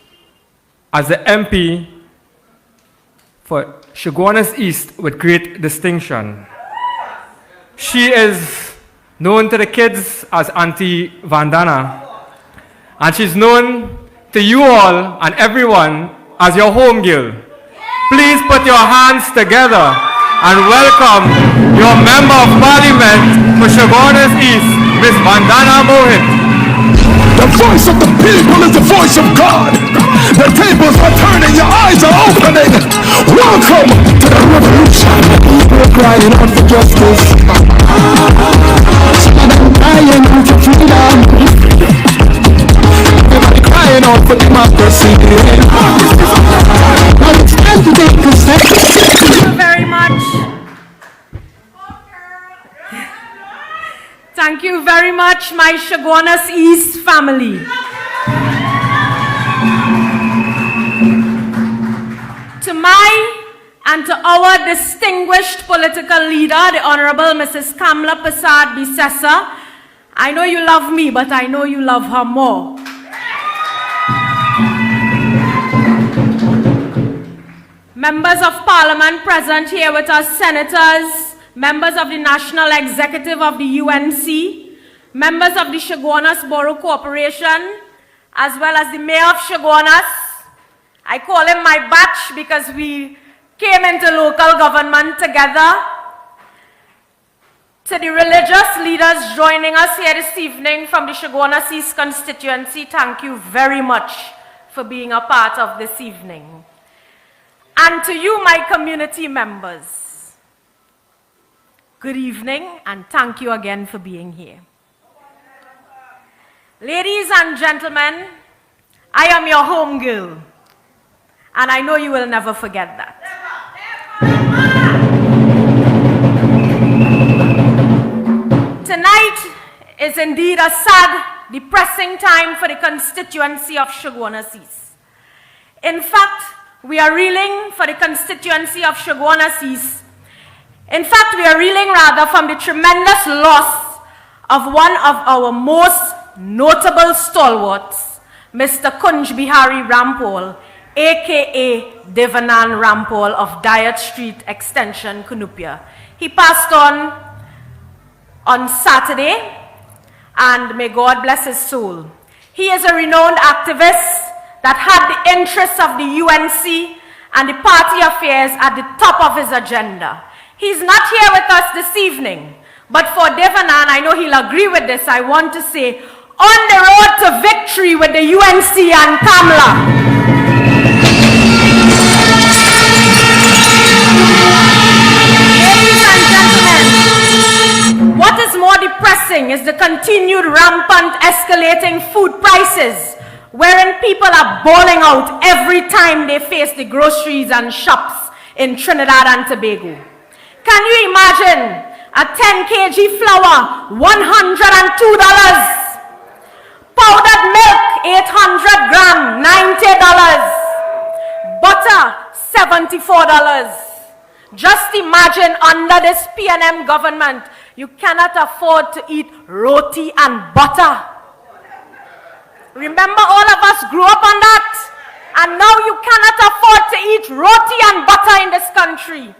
as the MP for Chaguanas East with great distinction. She is known to the kids as Auntie Vandana, and she's known to you all and everyone as your home girl. Please put your hands together and welcome your Member of Parliament for Chaguanas East, Ms. Vandana Mohit. The voice of the people is the voice of God. The tables are turning, your eyes are opening. Welcome to the revolution. People crying out for justice. Some of them crying out for freedom. Everybody crying out for democracy. Now it's time to take a step. Thank you very much. Thank you very much, my Chaguanas East family. To my and to our distinguished political leader, the Honorable Mrs. Kamla Prasad Bisesa, I know you love me, but I know you love her more. Members of Parliament present here with us, senators, members of the National Executive of the UNC, members of the Chaguanas Borough Corporation, as well as the mayor of Chaguanas. I call him my batch because we came into local government together. To the religious leaders joining us here this evening from the Chaguanas East constituency, thank you very much for being a part of this evening. And to you, my community members, good evening and thank you again for being here. Ladies and gentlemen, I am your home girl, and I know you will never forget that. Tonight is indeed a sad, depressing time for the constituency of Chaguanas East. In fact, we are reeling for the constituency of Chaguanas East. In fact, we are reeling rather from the tremendous loss of one of our most notable stalwarts, Mr. Kunj Bihari Rampal, aka Devanand Rampal of Diet Street Extension, Cunupia. He passed on Saturday, and may God bless his soul. He is a renowned activist that had the interests of the UNC and the party affairs at the top of his agenda. He's not here with us this evening, but for Devanand, I know he'll agree with this, I want to say, on the road to victory with the UNC and Kamla. What is more depressing is the continued rampant escalating food prices, wherein people are bawling out every time they face the groceries and shops in Trinidad and Tobago. Can you imagine a 10 kg flour, $102, powdered milk, 800 gram, $90, butter, $74. Just imagine under this PNM government, you cannot afford to eat roti and butter. Remember, all of us grew up on that. And now you cannot afford to eat roti and butter in this country.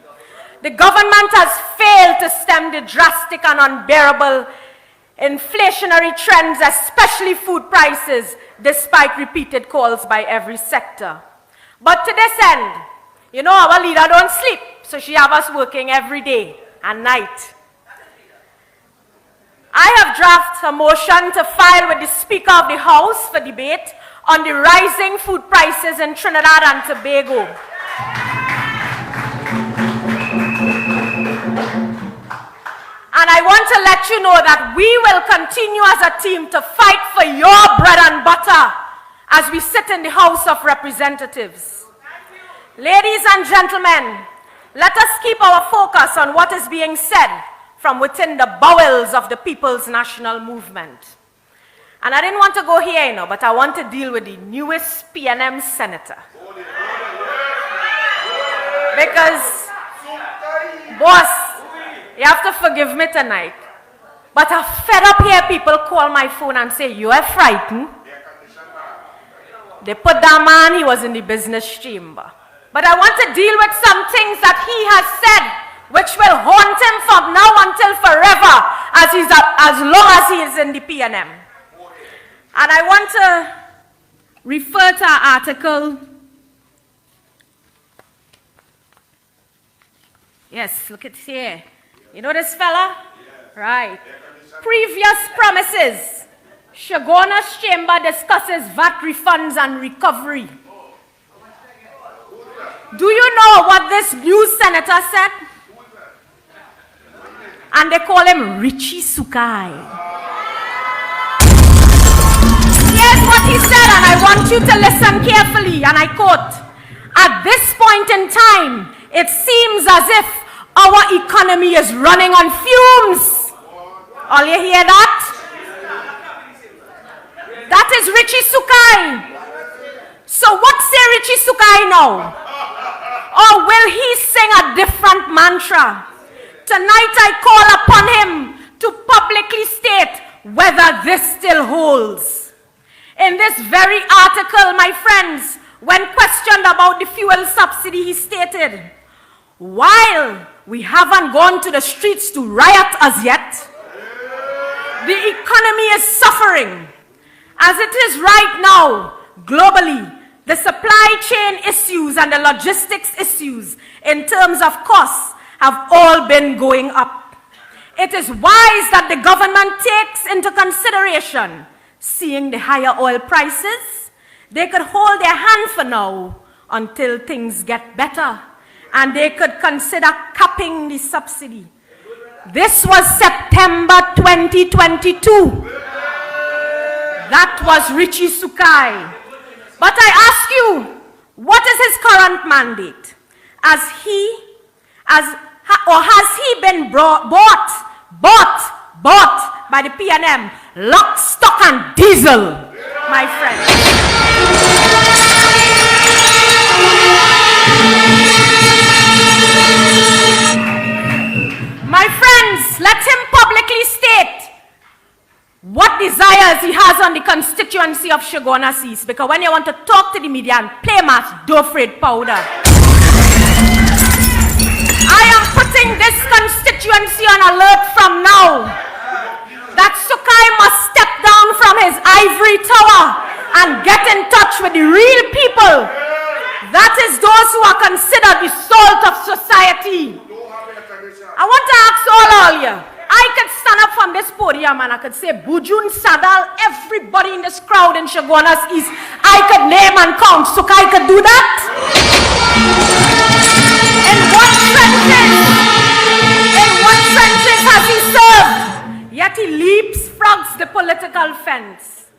The government has failed to stem the drastic and unbearable inflationary trends, especially food prices, despite repeated calls by every sector. But to this end, you know, our leader don't sleep, so she have us working every day and night. I have drafted a motion to file with the Speaker of the House for debate on the rising food prices in Trinidad and Tobago. And I want to let you know that we will continue as a team to fight for your bread and butter as we sit in the House of Representatives. Ladies and gentlemen, let us keep our focus on what is being said from within the bowels of the People's National Movement. And I didn't want to go here, you know, but I want to deal with the newest PNM senator. Because, boss, you have to forgive me tonight, but I'm fed up here people call my phone and say, you are frightened. They put that man, he was in the business chamber. But I want to deal with some things that he has said which will haunt him from now until forever as long as he is in the PNM. And I want to refer to our article. Yes, look at here. You know this fella? Yes. Right. Previous promises. Chaguanas Chamber discusses VAT refunds and recovery. Do you know what this new senator said? And they call him Richie Sukai. Here's what he said, and I want you to listen carefully, and I quote, "At this point in time, it seems as if our economy is running on fumes." All you hear that? That is Richie Sukai. So what say Richie Sukai now? Or will he sing a different mantra? Tonight I call upon him to publicly state whether this still holds. In this very article, my friends, when questioned about the fuel subsidy, he stated, "While we haven't gone to the streets to riot as yet, the economy is suffering, As it is right now, globally, the supply chain issues and the logistics issues in terms of costs have all been going up. It is wise that the government takes into consideration seeing the higher oil prices. They could hold their hand for now until things get better, and they could consider capping the subsidy. This was September 2022. That was Richie Sukai. But I ask you, what is his current mandate? Has he been bought by the PNM, lock, stock, and diesel, my friend? My friends, let him publicly state what desires he has on the constituency of Shagwanas East, because when you want to talk to the media and play mass, don't afraid powder. I am putting this constituency on alert from now that Sukai must step down from his ivory tower and get in touch with the real people. That is those who are considered the salt of society. I want to ask all you. I could stand up from this podium and I could say Bujun, Sadal, everybody in this crowd in Shagwanas East, I could name and count. Sukai could do that. In what trenches has he served? Yet he leapfrogs the political fence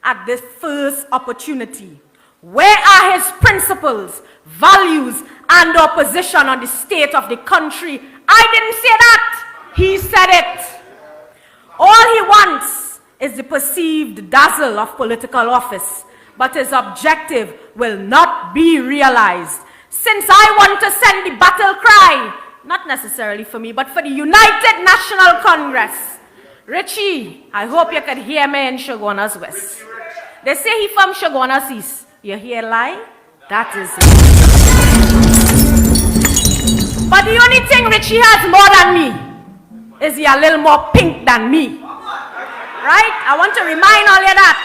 at the first opportunity. Where are his principles, values, and opposition on the state of the country? I didn't say that. He said it. All he wants is the perceived dazzle of political office, but his objective will not be realized. Since I want to send the battle cry, not necessarily for me, but for the United National Congress. Richie, I hope you could hear me in Shagwanas West. They say he from Shagwanas East. You hear lie? That is it. But the only thing Richie has more than me is he a little more pink than me. Right? I want to remind all of that.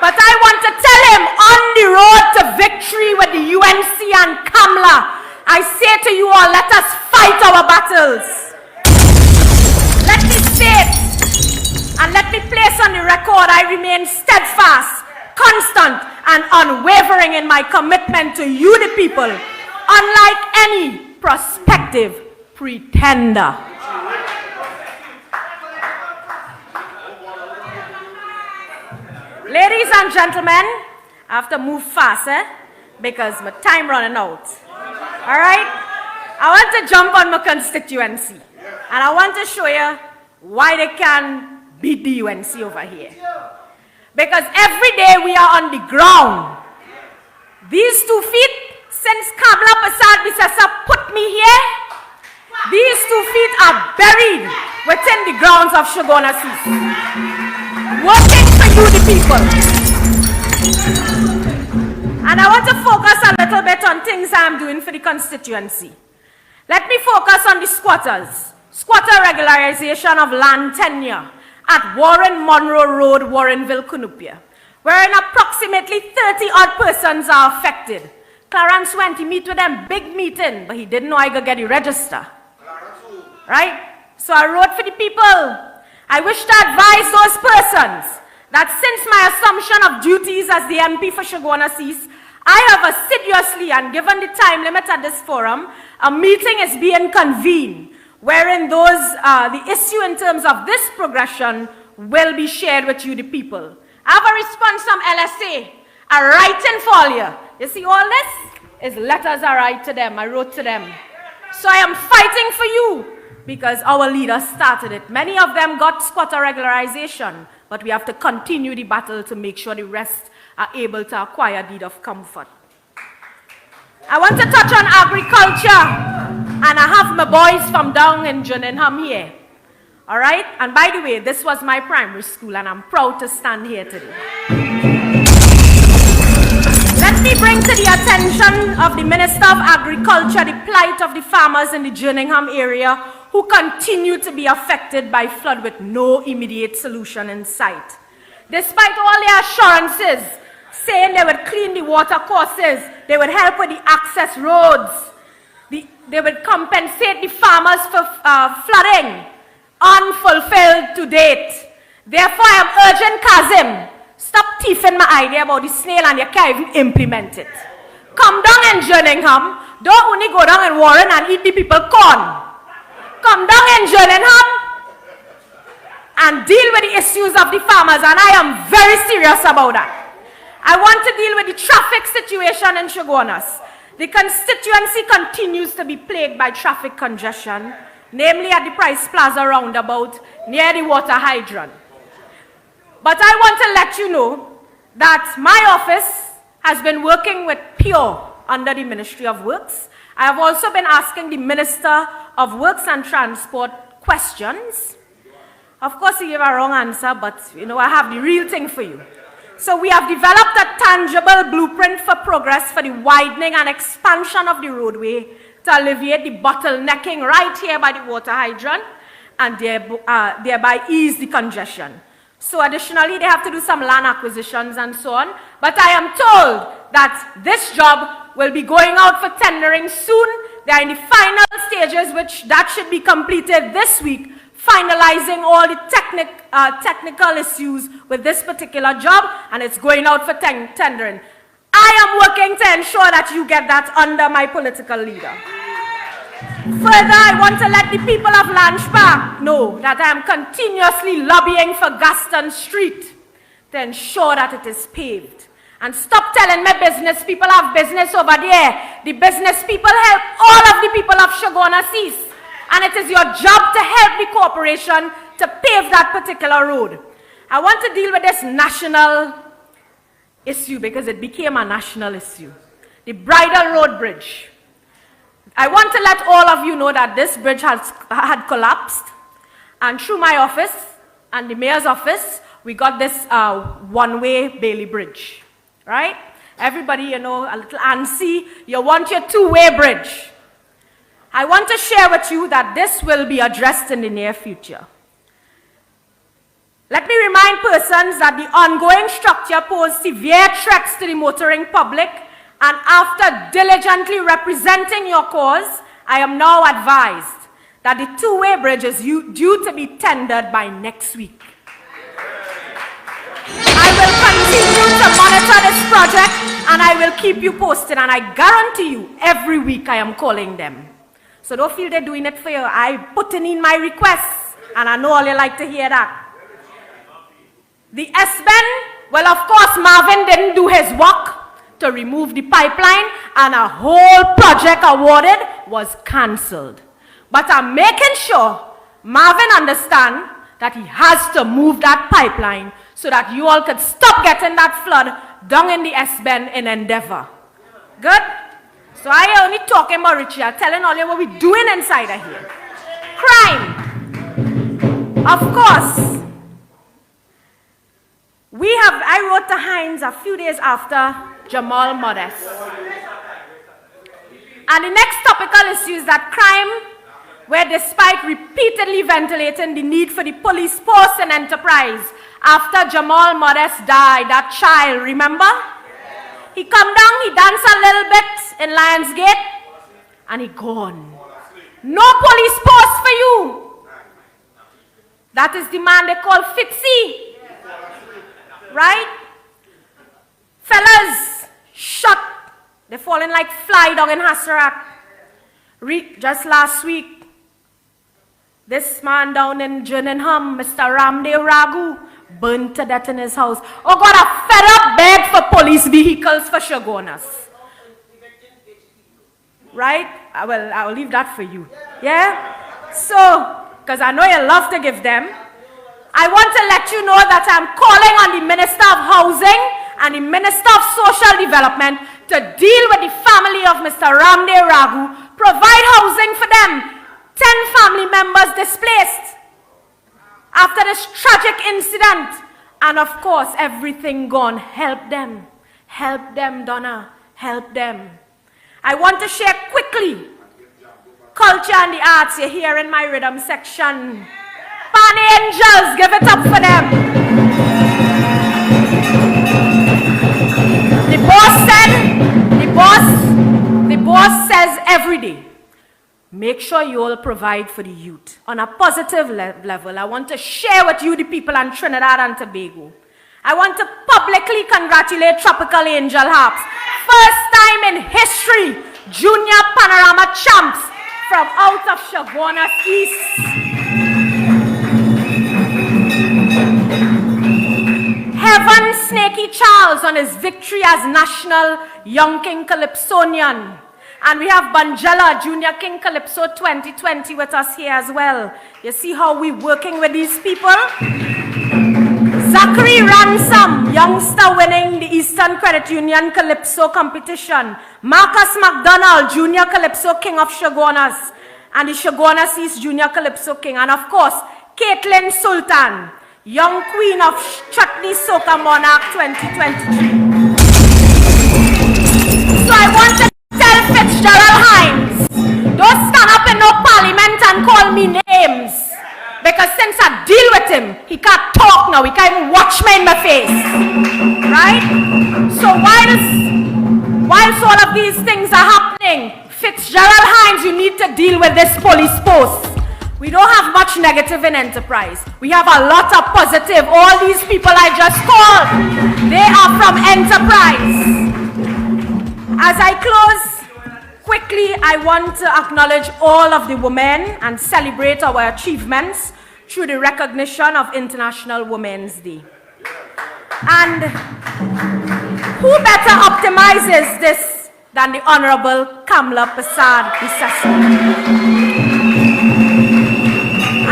But I want to tell him, on the road to victory with the UNC and Kamla, I say to you all, let us fight our battles. Let me state and let me place on the record, I remain steadfast, constant, and unwavering in my commitment to you, the people, unlike any prospective pretender. Ladies and gentlemen, I have to move fast, because my time running out. All right? I want to jump on my constituency, and I want to show you why they can beat the UNC over here. Because every day we are on the ground. These 2 feet, since Kamla Persad-Bissessar put me here, these 2 feet are buried within the grounds of Shagwanas East. Working for you, the people. And I want to focus a little bit on things I'm doing for the constituency. Let me focus on the squatters. Squatter regularization of land tenure at Warren Monroe Road, Warrenville, Cunupia, wherein approximately 30-odd persons are affected. Clarence went to meet with them, big meeting, but he didn't know I could get the register. Right? So I wrote for the people. I wish to advise those persons that since my assumption of duties as the MP for Shagwanas East, I have assiduously, and given the time limit at this forum, a meeting is being convened, wherein the issue in terms of this progression will be shared with you, the people. I have a response from LSA, a writing for you. You see all this? Is letters I write to them, I wrote to them. So I am fighting for you, because our leaders started it. Many of them got squatter regularization, but we have to continue the battle to make sure the rest are able to acquire deed of comfort. I want to touch on agriculture, and I have my boys from down in Junenham here. All right? And by the way, this was my primary school, and I'm proud to stand here today. Let me bring to the attention of the Minister of Agriculture the plight of the farmers in the Junenham area who continue to be affected by flood with no immediate solution in sight. Despite all their assurances, saying they would clean the water courses, they would help with the access roads, they would compensate the farmers for flooding, unfulfilled to date. Therefore, I am urging Kazim, stop thieving my idea about the snail and you can't even implement it. Come down in Jerningham, don't only go down in Warren and eat the people corn. Come down in Jerningham and deal with the issues of the farmers, and I am very serious about that. I want to deal with the traffic situation in Chaguanas. The constituency continues to be plagued by traffic congestion, namely at the Price Plaza roundabout near the water hydrant. But I want to let you know that my office has been working with Pure under the Ministry of Works. I have also been asking the Minister of Works and Transport questions. Of course, he gave a wrong answer, but I have the real thing for you. So we have developed a tangible blueprint for progress for the widening and expansion of the roadway to alleviate the bottlenecking right here by the water hydrant and thereby ease the congestion. So additionally, they have to do some land acquisitions and so on. But I am told that this job will be going out for tendering soon. They are in the final stages, which that should be completed this week, finalizing all the technical issues with this particular job, and it's going out for tendering. I am working to ensure that you get that under my political leader. Further, I want to let the people of Lange Park know that I am continuously lobbying for Gaston Street to ensure that it is paved. And stop telling me business people have business over there. The business people help all of the people of Chaguanas East. And it is your job to help the corporation to pave that particular road. I want to deal with this national issue because it became a national issue. The Bridal Road Bridge. I want to let all of you know that this bridge had collapsed. And through my office and the mayor's office, we got this one-way Bailey Bridge. Right? Everybody, a little antsy. You want your two-way bridge. I want to share with you that this will be addressed in the near future. Let me remind persons that the ongoing structure poses severe threats to the motoring public, and after diligently representing your cause, I am now advised that the two-way bridge is due to be tendered by next week. I will continue to monitor this project and I will keep you posted, and I guarantee you every week I am calling them. So don't feel they're doing it for you. I put in my requests, and I know all you like to hear that. The S-Ben, well, of course, Marvin didn't do his work to remove the pipeline, and a whole project awarded was cancelled. But I'm making sure Marvin understands that he has to move that pipeline so that you all could stop getting that flood down in the S-Ben in Endeavour. Good? So I ain't only talking about Richie, I'm telling all you what we're doing inside of here. Crime. Of course. I wrote to Hines a few days after Jamal Modest. And the next topical issue is that crime, where despite repeatedly ventilating the need for the police force and enterprise, after Jamal Modest died, that child, remember? He come down, he danced a little bit in Lionsgate, and he gone. No police force for you. That is the man they call Fitzy. Right? Fellas, shot. They're falling like fly down in Hassarat. Just last week, this man down in Jerningham, Mr. Ramdev Raghu, burned to death in his house. Oh God, a fed up beg for police vehicles for Chaguanas. Right? I will leave that for you. Yeah? So, because I know you love to give them, I want to let you know that I'm calling on the Minister of Housing and the Minister of Social Development to deal with the family of Mr. Ramdev Raghu, provide housing for them. 10 family members displaced after this tragic incident. And of course, everything gone. Help them. Help them, Donna. Help them. I want to share quickly culture and the arts. You're here in my rhythm section. Pan Angels, give it up for them. says every day, make sure you all provide for the youth. On a positive level, I want to share with you, the people in Trinidad and Tobago. I want to publicly congratulate Tropical Angel Harps. First time in history, junior panorama champs from out of Chaguanas East. Heaven Snaky Charles on his victory as National Young King Calypsonian. And we have Banjela, Junior King Calypso 2020 with us here as well. You see how we're working with these people? Zachary Ransom, youngster winning the Eastern Credit Union Calypso competition. Marcus McDonald, Junior Calypso King of Chaguanas. And the Chaguanas East Junior Calypso King. And of course, Caitlin Sultan, young queen of Chutney Soca Monarch 2023. So I want to tell Fitzgerald Hines, don't stand up in no parliament and call me names. Because since I deal with him, he can't talk now. He can't even watch me in my face. Right? So whilst all of these things are happening, Fitzgerald Hines, you need to deal with this police post. We don't have much negative in Enterprise. We have a lot of positive. All these people I just called, they are from Enterprise. As I close, quickly, I want to acknowledge all of the women and celebrate our achievements through the recognition of International Women's Day. And who better optimizes this than the Honorable Kamla Persad Bissessar?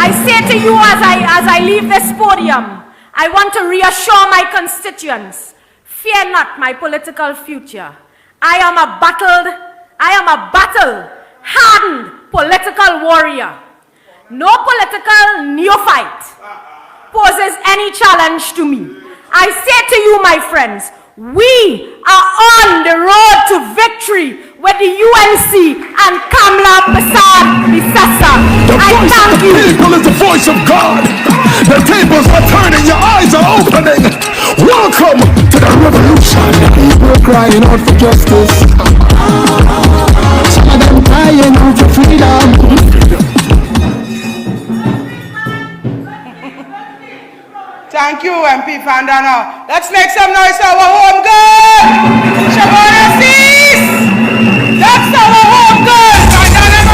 I say to you as I leave this podium, I want to reassure my constituents, fear not my political future. I am a battle-hardened political warrior. No political neophyte poses any challenge to me. I say to you, my friends, we are on the road to victory with the UNC and Kamla Persad Bissessar. I thank you. The people is the voice of God. The tables are turning, your eyes are opening. Welcome to the revolution. People crying out for justice. Some of them crying out for freedom. Thank you, MP Fandana. Let's make some noise for our home girl. Chaguanas East. That's our home girl. Fandana,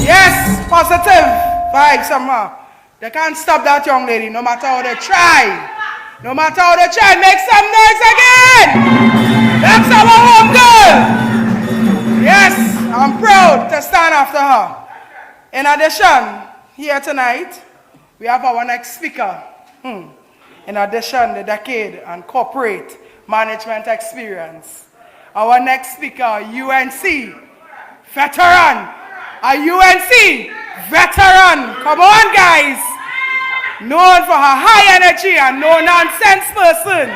yes, positive vibes somehow. They can't stop that young lady, no matter how they try. No matter how they try, make some noise again. That's our home girl. Yes, I'm proud to stand after her. In addition, here tonight, we have our next speaker. In addition, the decade and corporate management experience. Our next speaker, UNC veteran. A UNC veteran. Come on, guys. Known for her high energy and no-nonsense person.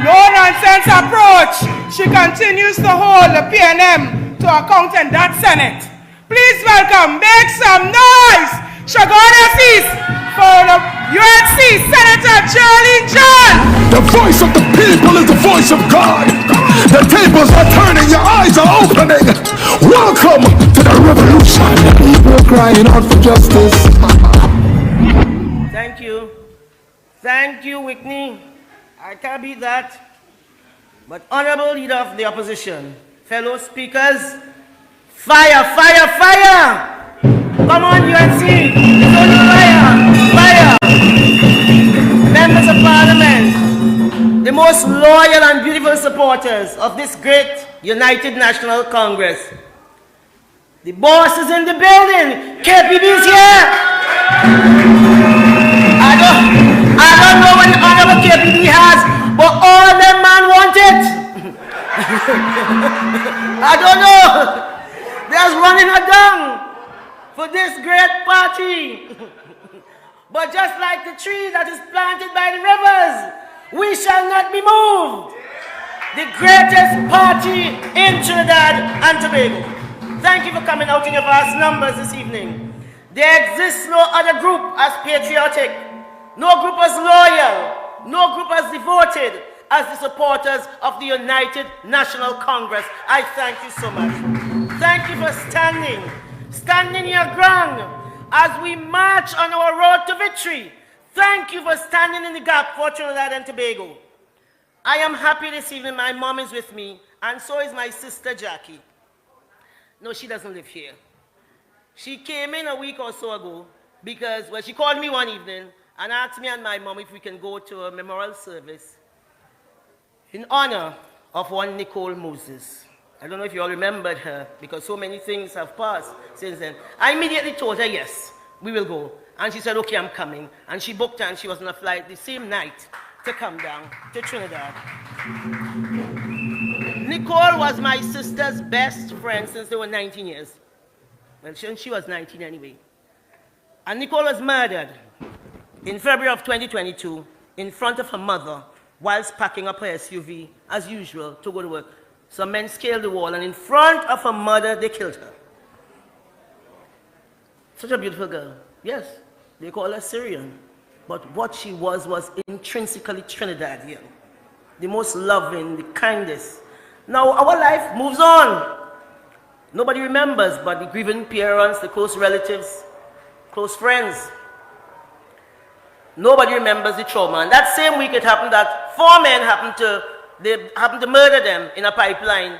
No-nonsense approach. She continues to hold the PNM to account in that Senate. Please welcome, make some noise, Chaguanas East, for the UNC Senator Charlene John. The voice of the people is the voice of God. The tables are turning, your eyes are opening. Welcome to the revolution. People crying out for justice. Thank you. Thank you, Whitney. I can't beat that. But Honorable Leader of the Opposition, fellow speakers, fire, fire, fire! Come on, UNC! It's only fire! Fire! Members of Parliament, the most loyal and beautiful supporters of this great United National Congress. The boss is in the building! KPB is here! I don't know what the Honorable KPB has, but all them man want it! I don't know! There's running her down for this great party. But just like the tree that is planted by the rivers, we shall not be moved. The greatest party in Trinidad and Tobago. Thank you for coming out in your vast numbers this evening. There exists no other group as patriotic, no group as loyal, no group as devoted as the supporters of the United National Congress. I thank you so much. Thank you for standing your ground as we march on our road to victory. Thank you for standing in the gap for Trinidad and Tobago. I am happy this evening. My mom is with me, and so is my sister Jackie. No, she doesn't live here. She came in a week or so ago because, well, she called me one evening and asked me and my mom if we can go to a memorial service in honor of one Nicole Moses. I don't know if you all remembered her because so many things have passed since then. I immediately told her, yes, we will go. And she said, okay, I'm coming. And she booked her and she was on a flight the same night to come down to Trinidad. Nicole was my sister's best friend since they were 19 years. Well, she was 19 anyway. And Nicole was murdered in February of 2022 in front of her mother whilst packing up her SUV, as usual, to go to work. Some men scaled the wall, and in front of her mother, they killed her. Such a beautiful girl. Yes, they call her Syrian. But what she was intrinsically Trinidadian. The most loving, the kindest. Now, our life moves on. Nobody remembers but the grieving parents, the close relatives, close friends. Nobody remembers the trauma. And that same week it happened that 4 men happened to murder them in a pipeline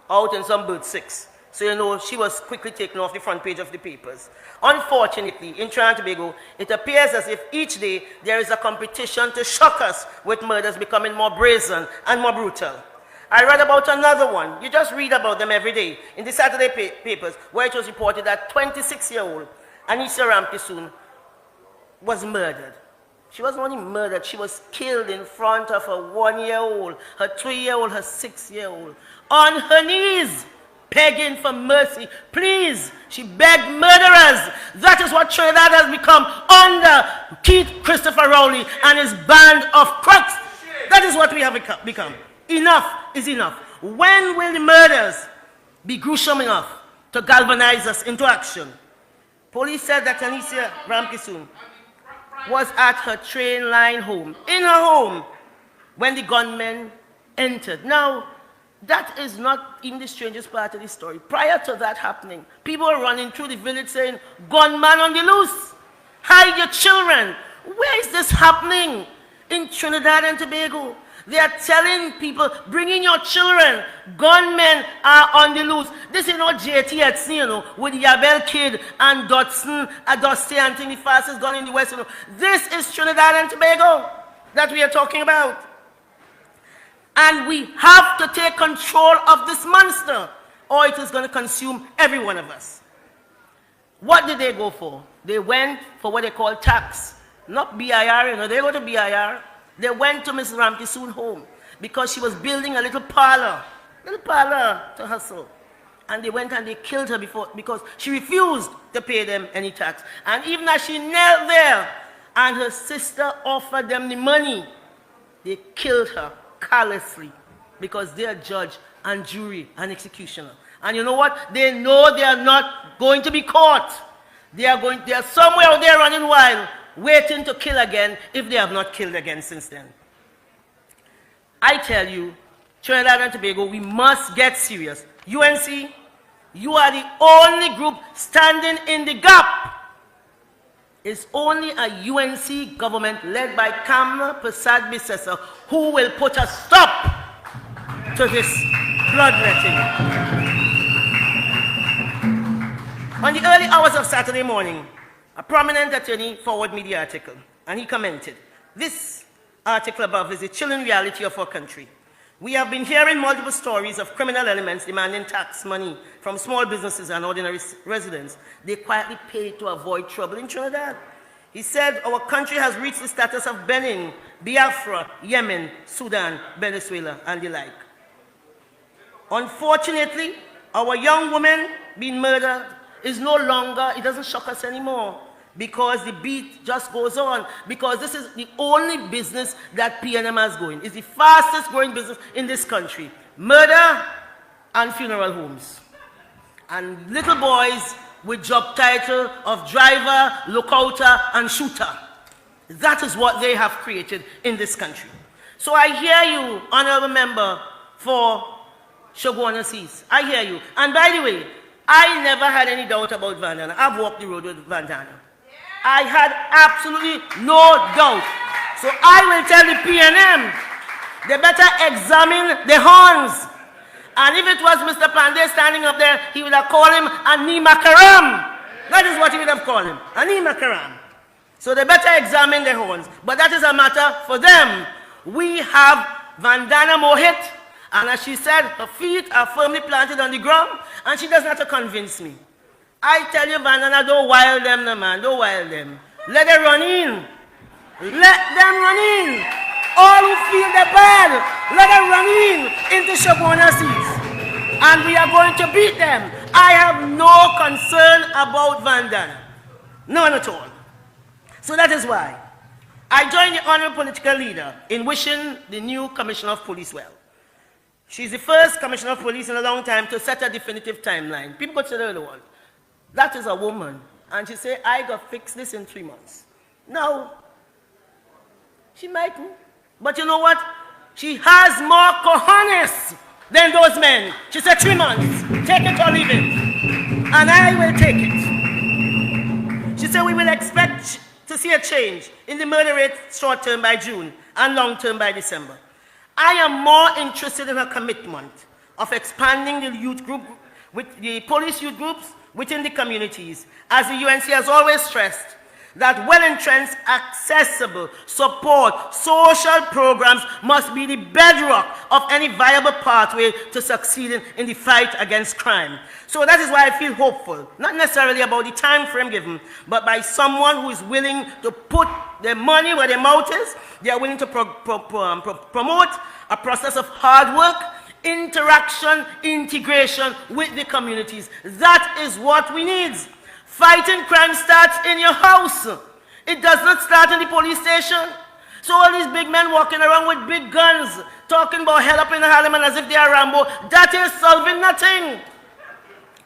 out in some bird 6. So you know, she was quickly taken off the front page of the papers. Unfortunately, in Trinidad and Tobago, it appears as if each day there is a competition to shock us with murders becoming more brazen and more brutal. I read about another one. You just read about them every day in the Saturday papers, where it was reported that 26-year-old Anisha Ramkisoon was murdered. She wasn't only murdered, she was killed in front of her 1-year-old, her 3-year-old, her 6-year-old, on her knees, begging for mercy. Please, she begged murderers. That is what Trinidad has become under Keith Christopher Rowley and his band of crooks. That is what we have become. Enough is enough. When will the murders be gruesome enough to galvanize us into action? Police said that Anisha Ramkisoon was at her train line home, in her home, when the gunmen entered. Now, that is not in the strangest part of the story. Prior to that happening, people were running through the village saying, gunman on the loose, hide your children. Where is this happening? In Trinidad and Tobago. They are telling people, bring in your children. Gunmen are on the loose. This is not JT at sea, you know, with Yabel Kid and Dodson, Dusty Anthony, the fastest gun in the West. You know. This is Trinidad and Tobago that we are talking about. And we have to take control of this monster, or it is going to consume every one of us. What did they go for? They went for what they call tax. Not BIR, you know, they go to BIR. They went to Mrs. Ramkisoon's home because she was building a little parlor to hustle. And they went and they killed her because she refused to pay them any tax. And even as she knelt there and her sister offered them the money, they killed her callously because they are judge and jury and executioner. And you know what? They know they are not going to be caught. They are somewhere out there running wild, waiting to kill again if they have not killed again since then. I tell you, Trinidad and Tobago, we must get serious. UNC, you are the only group standing in the gap. It's only a UNC government led by Kamla Persad-Bissessar who will put a stop to this bloodletting. On the early hours of Saturday morning, a prominent attorney forwarded me the article, and he commented, "This article above is the chilling reality of our country. We have been hearing multiple stories of criminal elements demanding tax money from small businesses and ordinary residents. They quietly pay to avoid trouble in Trinidad." He said, "Our country has reached the status of Benin, Biafra, Yemen, Sudan, Venezuela, and the like. Unfortunately, our young women being murdered is no longer, it doesn't shock us anymore, because the beat just goes on, because this is the only business that PNM has going. It's the fastest growing business in this country. Murder and funeral homes. And little boys with job title of driver, lookouter, and shooter. That is what they have created in this country. So I hear you, honorable member for Shogwana Seas. I hear you. And by the way, I never had any doubt about Vandana. I've walked the road with Vandana. I had absolutely no doubt. So I will tell the PNM, they better examine the horns. And if it was Mr. Pandey standing up there, he would have called him Anima Karam. That is what he would have called him, Anima Karam. So they better examine the horns. But that is a matter for them. We have Vandana Mohit, and as she said, her feet are firmly planted on the ground, and she doesn't have to convince me. I tell you, Vandana, don't wild them, no man, don't wild them. Let them run in. Let them run in. All who feel the bad, let them run in into Shogwana Seas. And we are going to beat them. I have no concern about Vandana. None at all. So that is why I joined the honorable political leader in wishing the new Commissioner of Police well. She's the first Commissioner of Police in a long time to set a definitive timeline. People consider her the one. That is a woman. And she said, I got fix this in 3 months. No, she mightn't. But you know what? She has more cojones than those men. She said 3 months. Take it or leave it. And I will take it. She said we will expect to see a change in the murder rate short term by June and long term by December. I am more interested in her commitment of expanding the youth group with the police youth groups within the communities, as the UNC has always stressed that well-entrenched, accessible, support, social programs must be the bedrock of any viable pathway to succeeding in the fight against crime. So that is why I feel hopeful, not necessarily about the time frame given, but by someone who is willing to put their money where their mouth is. They are willing to promote a process of hard work, interaction, integration with the communities. That is what we need. Fighting crime starts in your house. It does not start in the police station. So all these big men walking around with big guns, talking about hell up in the Harlem as if they are Rambo, that is solving nothing.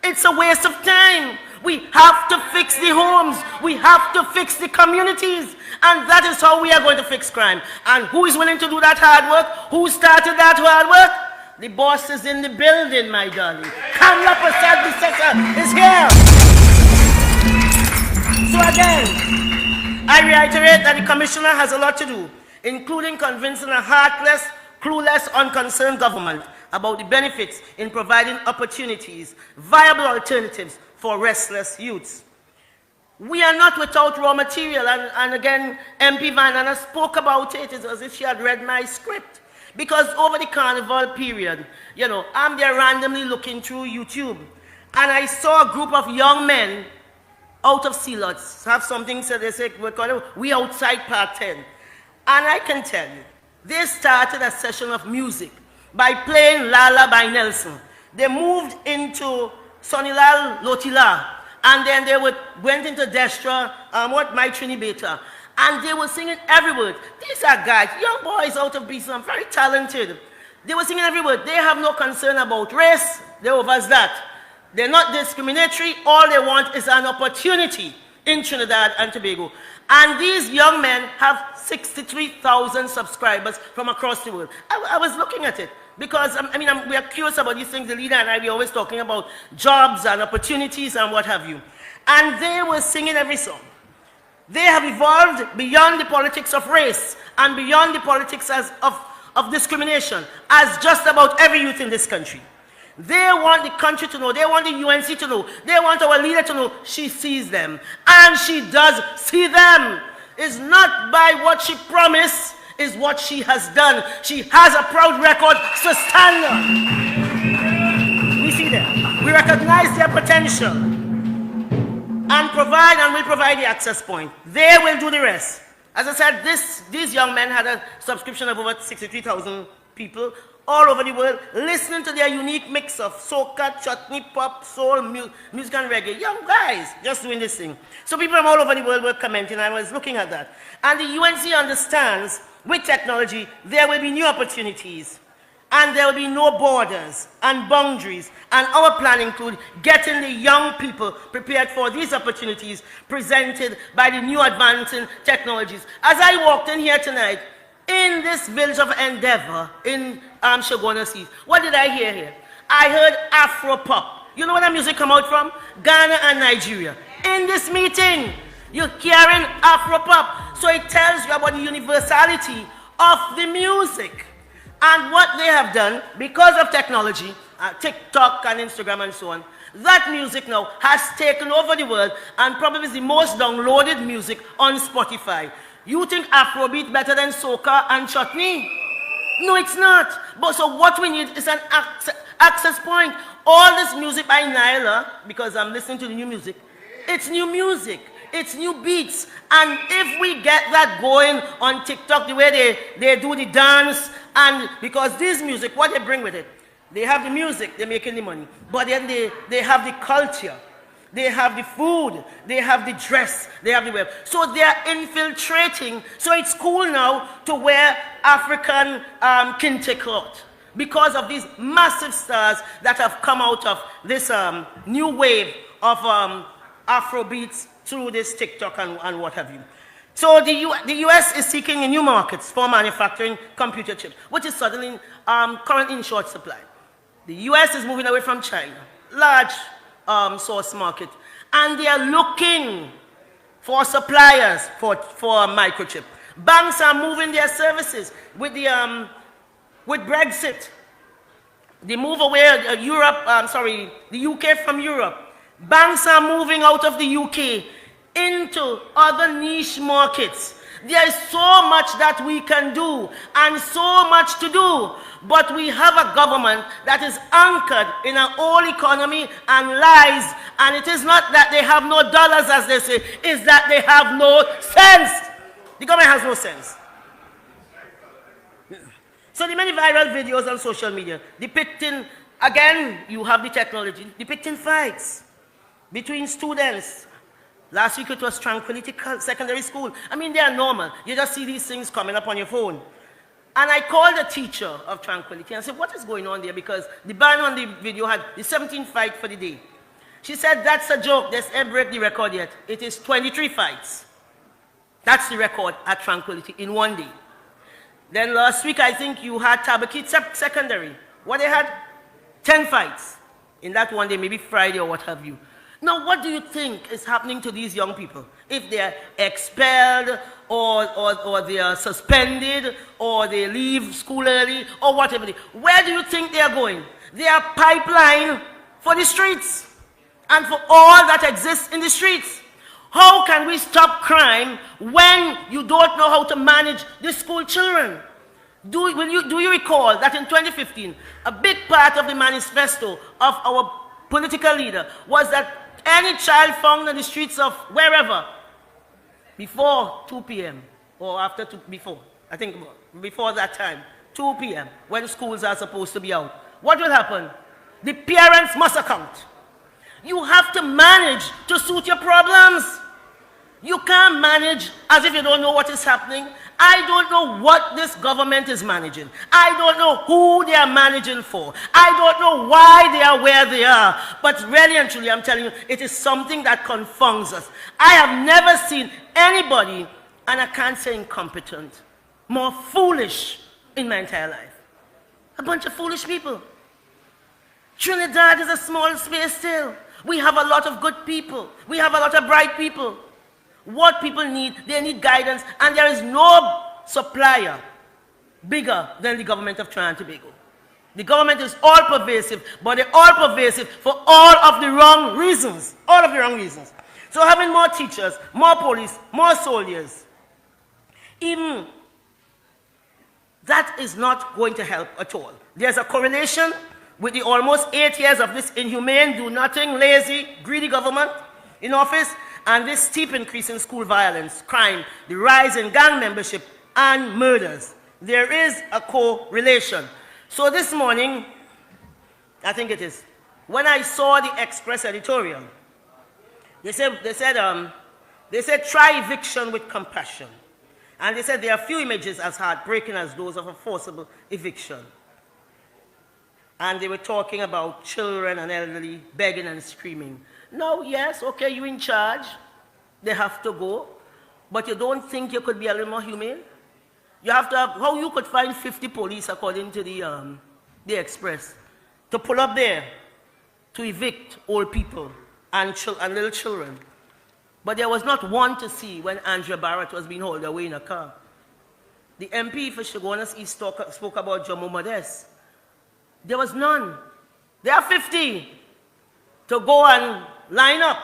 It's a waste of time. We have to fix the homes. We have to fix the communities. And that is how we are going to fix crime. And who is willing to do that hard work? Who started that hard work? The boss is in the building, my darling. Kamla Prasad Bisesa is here. So again, I reiterate that the commissioner has a lot to do, including convincing a heartless, clueless, unconcerned government about the benefits in providing opportunities, viable alternatives for restless youths. We are not without raw material, and again, MP Vandana spoke about it. It's as if she had read my script. Because over the carnival period, you know, I'm there randomly looking through YouTube, and I saw a group of young men out of Sealots have something, so they say, we outside Part 10. And I can tell you, they started a session of music by playing Lala by Nelson. They moved into Sonilal Lotila, and then they went into Destra, My Trini Beta, and they were singing every word. These are guys, young boys out of BC, very talented. They were singing every word. They have no concern about race. They over that. They're not discriminatory. All they want is an opportunity in Trinidad and Tobago. And these young men have 63,000 subscribers from across the world. I was looking at it because, we are curious about these things. The leader and I, we're always talking about jobs and opportunities and what have you. And they were singing every song. They have evolved beyond the politics of race and beyond the politics of discrimination, as just about every youth in this country. They want the country to know, they want the UNC to know, they want our leader to know she sees them. And she does see them. It's not by what she promised, it's what she has done. She has a proud record to stand on. We see them. We recognize their potential and will provide the access point. They will do the rest. As I said, these young men had a subscription of over 63,000 people all over the world, listening to their unique mix of soca, chutney, pop, soul, music, and reggae. Young guys just doing this thing. So people from all over the world were commenting. I was looking at that. And the UNC understands with technology, there will be new opportunities. And there will be no borders and boundaries. And our plan includes getting the young people prepared for these opportunities presented by the new advancing technologies. As I walked in here tonight, in this village of Endeavor in Shogona Seas. What did I hear here? I heard Afro-pop. You know where that music come out from? Ghana and Nigeria. In this meeting, you're hearing Afro-pop. So it tells you about the universality of the music. And what they have done, because of technology, TikTok and Instagram and so on, that music now has taken over the world and probably is the most downloaded music on Spotify. You think Afrobeat better than soca and chutney? No, it's not. But so what we need is an access point. All this music by Nyla, because I'm listening to the new music, it's new music. It's new beats. And if we get that going on TikTok, the way they do the dance, and because this music, what they bring with it, they have the music, they're making the money. But then they have the culture. They have the food. They have the dress. They have the web. So they are infiltrating. So it's cool now to wear African kente cloth because of these massive stars that have come out of this new wave of Afrobeats through this TikTok and what have you. So the US is seeking new markets for manufacturing computer chips, which is suddenly currently in short supply. The US is moving away from China, large source market, and they are looking for suppliers for microchip. Banks are moving their services with with Brexit. They move away the UK from Europe. Banks are moving out of the UK into other niche markets. There is so much that we can do and so much to do, but we have a government that is anchored in an old economy and lies, and it is not that they have no dollars, as they say, it's that they have no sense. The government has no sense. So the many viral videos on social media depicting, again, you have the technology, depicting fights between students. Last week it was Tranquility Secondary School. I mean, they are normal. You just see these things coming up on your phone. And I called the teacher of Tranquility and said, what is going on there? Because the ban on the video had the 17th fight for the day. She said, that's a joke. Let's break the record yet. It is 23 fights. That's the record at Tranquility in one day. Then last week, I think you had Tabakit Secondary. What they had? 10 fights in that one day, maybe Friday or what have you. Now, what do you think is happening to these young people? If they are expelled, or they are suspended, or they leave school early, or whatever. Where do you think they are going? They are pipeline for the streets, and for all that exists in the streets. How can we stop crime when you don't know how to manage the school children? Do you recall that in 2015, a big part of the manifesto of our political leader was that any child found in the streets of wherever before 2 p.m. or after before that time, 2 p.m., when schools are supposed to be out, what will happen? The parents must account. You have to manage to suit your problems. You can't manage as if you don't know what is happening. I don't know what this government is managing. I don't know who they are managing for. I don't know why they are where they are. But really and truly, I'm telling you, it is something that confounds us. I have never seen anybody, and I can't say incompetent, more foolish in my entire life. A bunch of foolish people. Trinidad is a small space still. We have a lot of good people. We have a lot of bright people. What people need, they need guidance, and there is no supplier bigger than the government of Trinidad and Tobago. The government is all-pervasive, but they're all-pervasive for all of the wrong reasons. All of the wrong reasons. So having more teachers, more police, more soldiers, even that is not going to help at all. There's a correlation with the almost 8 years of this inhumane, do-nothing, lazy, greedy government in office, and this steep increase in school violence, crime, the rise in gang membership, and murders. There is a correlation. So this morning, I think it is, when I saw the Express editorial, they said try eviction with compassion. And they said there are few images as heartbreaking as those of a forcible eviction. And they were talking about children and elderly begging and screaming. No, yes, okay, you're in charge. They have to go. But you don't think you could be a little more humane? You have to have, how you could find 50 police according to the Express to pull up there to evict old people and little children. But there was not one to see when Andrea Barrett was being hauled away in a car. The MP for Chaguanas East spoke about Jomo Modest. There was none. There are 50 to go and line up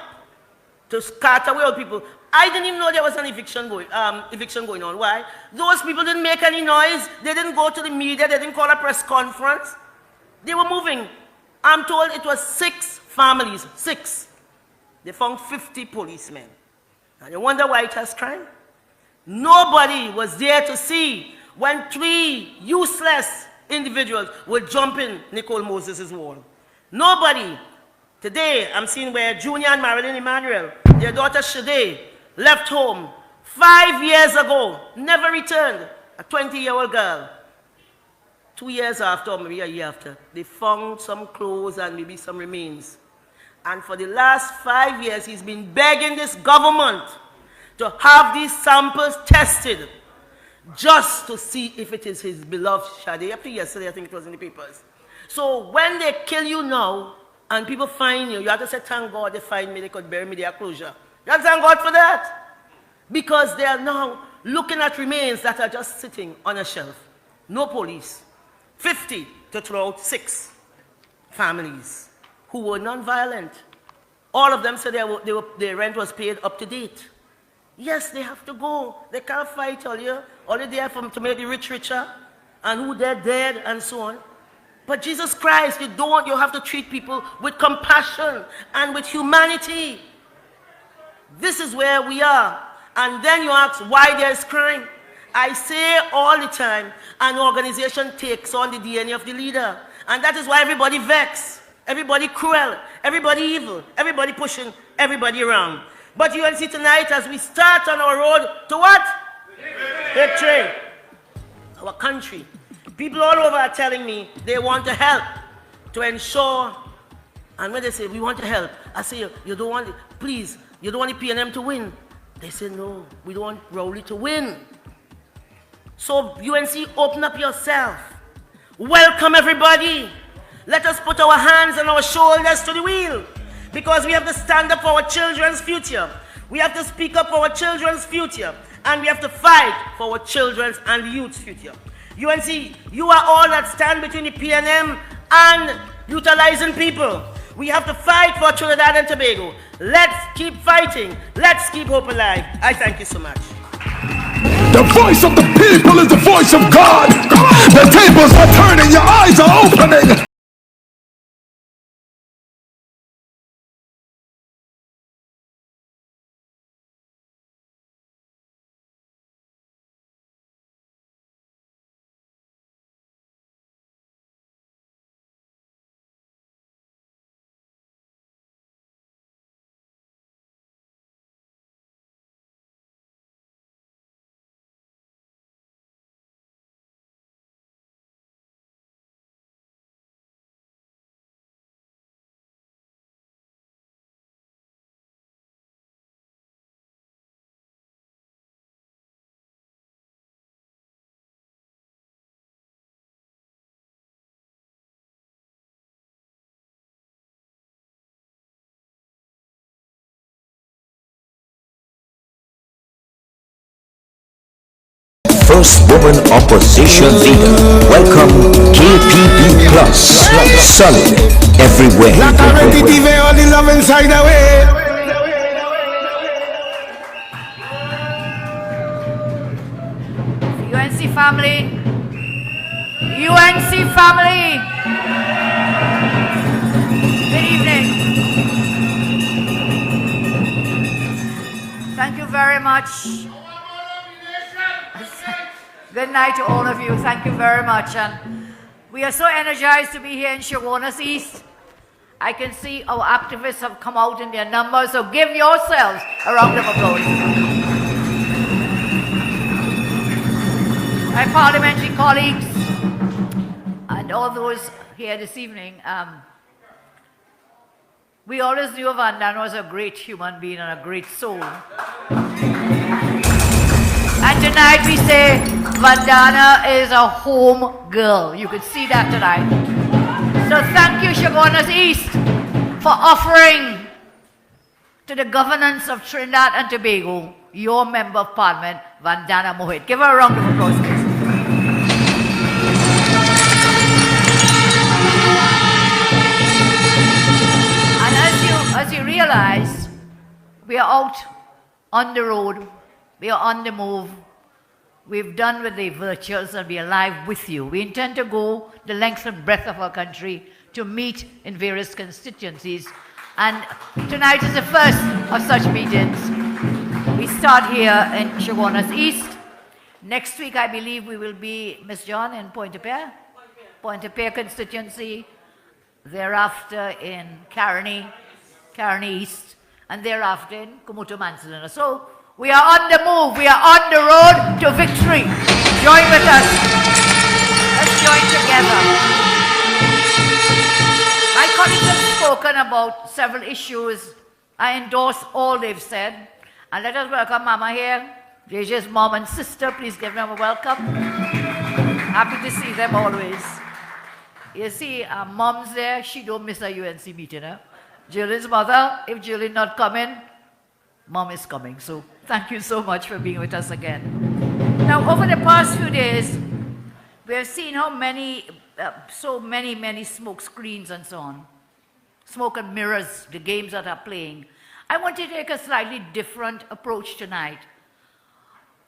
to scatter away old people. I didn't even know there was an eviction going on. Why? Those people didn't make any noise. They didn't go to the media. They didn't call a press conference. They were moving. I'm told it was 6 families. 6. They found 50 policemen. And you wonder why it has crime? Nobody was there to see when 3 useless individuals were jumping Nicole Moses' wall. Nobody. Today, I'm seeing where Junior and Marilyn Emmanuel, their daughter Shade, left home 5 years ago, never returned, a 20-year-old girl. 2 years after, or maybe a year after, they found some clothes and maybe some remains. And for the last 5 years, he's been begging this government to have these samples tested just to see if it is his beloved Shade. Up to yesterday, I think it was in the papers. So when they kill you now and people find you, you have to say, thank God they find me, they could bury me, their closure. You have to thank God for that. Because they are now looking at remains that are just sitting on a shelf. No police. 50 to throw out 6 families who were non-violent. All of them said their rent was paid up to date. Yes, they have to go. They can't fight all year. Only there to make the rich richer and who they're dead and so on. But Jesus Christ, you have to treat people with compassion and with humanity. This is where we are. And then you ask why there's crime. I say all the time, an organization takes on the DNA of the leader. And that is why everybody vexed, everybody cruel, everybody evil, everybody pushing everybody around. But you will see tonight as we start on our road to what? Victory. Our country. People all over are telling me they want to help to ensure, and when they say we want to help, I say you don't want it, please, you don't want the PNM to win. They say no, we don't want Rowley to win. So UNC, open up yourself. Welcome everybody. Let us put our hands and our shoulders to the wheel. Because we have to stand up for our children's future. We have to speak up for our children's future. And we have to fight for our children's and the youth's future. UNC, you are all that stand between the PNM and utilizing people. We have to fight for Trinidad and Tobago. Let's keep fighting. Let's keep hope alive. I thank you so much. The voice of the people is the voice of God. The tables are turning, your eyes are opening. First woman opposition leader. Welcome KPP Plus. Solid everywhere. All the love inside away. UNC family. UNC family. Good evening. Thank you very much. Good night to all of you. Thank you very much. And we are so energized to be here in Chaguanas East. I can see our activists have come out in their numbers, so give yourselves a round of applause. My parliamentary colleagues and all those here this evening, we always knew Van Dan was a great human being and a great soul. And tonight we say, Vandana is a home girl. You could see that tonight. So thank you, Chaguanas East, for offering to the governance of Trinidad and Tobago your Member of Parliament, Vandana Mohit. Give her a round of applause, please. And as you realize, we are out on the road, we are on the move. We've done with the virtuals and we are live with you. We intend to go the length and breadth of our country to meet in various constituencies. And tonight is the first of such meetings. We start here in Chaguanas East. Next week, I believe we will be, Ms. John, in Pointe-a-Pierre? Pointe-a-Pierre constituency. Thereafter in Caroni East. And thereafter in Kumutu Mansalina. So we are on the move. We are on the road to victory. Join with us. Let's join together. My colleagues have spoken about several issues. I endorse all they've said. And let us welcome Mama here. JJ's mom and sister. Please give them a welcome. Happy to see them always. You see, our mom's there. She don't miss a UNC meeting. Huh? Jillian's mother, if Jillian not coming, Mom is coming. So thank you so much for being with us again. Now, over the past few days, we have seen how many, many smoke screens and so on. Smoke and mirrors, the games that are playing. I want to take a slightly different approach tonight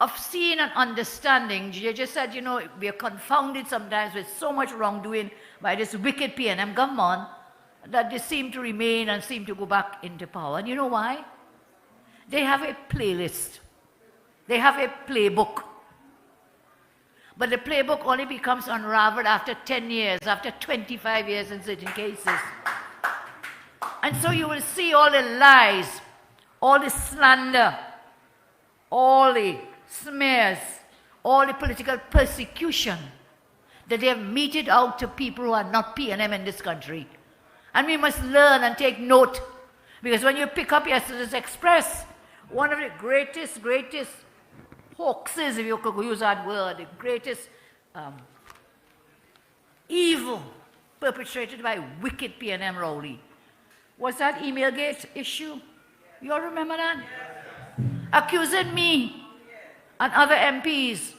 of seeing and understanding. You just said, you know, we are confounded sometimes with so much wrongdoing by this wicked PNM government that they seem to remain and seem to go back into power. And you know why? They have a playlist. They have a playbook. But the playbook only becomes unraveled after 10 years, after 25 years in certain cases. And so you will see all the lies, all the slander, all the smears, all the political persecution that they have meted out to people who are not PNM in this country. And we must learn and take note. Because when you pick up yesterday's Express, one of the greatest hoaxes, if you could use that word, the greatest evil perpetrated by wicked PNM Rowley, was that Emailgate issue. You all remember that? Accusing me and other MPs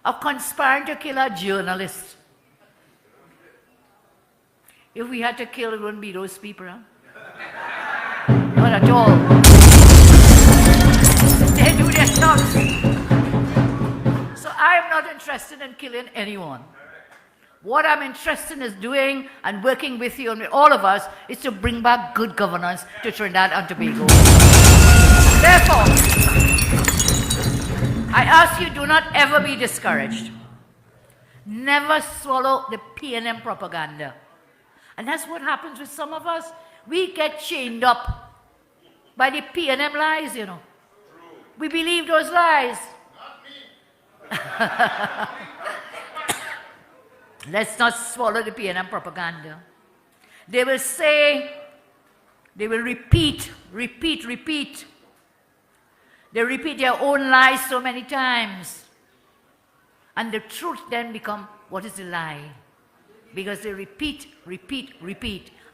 of conspiring to kill a journalist. If we had to kill, it wouldn't be those people, huh? Not at all. They do their jobs. So I am not interested in killing anyone. What I'm interested in is doing and working with you and with all of us is to bring back good governance to Trinidad and Tobago. Therefore, I ask you, do not ever be discouraged. Never swallow the PNM propaganda. And that's what happens with some of us. We get chained up by the PNM lies, you know. We believe those lies. Not me. Let's not swallow the PNM propaganda. They will say, they will repeat. They repeat their own lies so many times. And the truth then becomes, what is the lie? Because they repeat.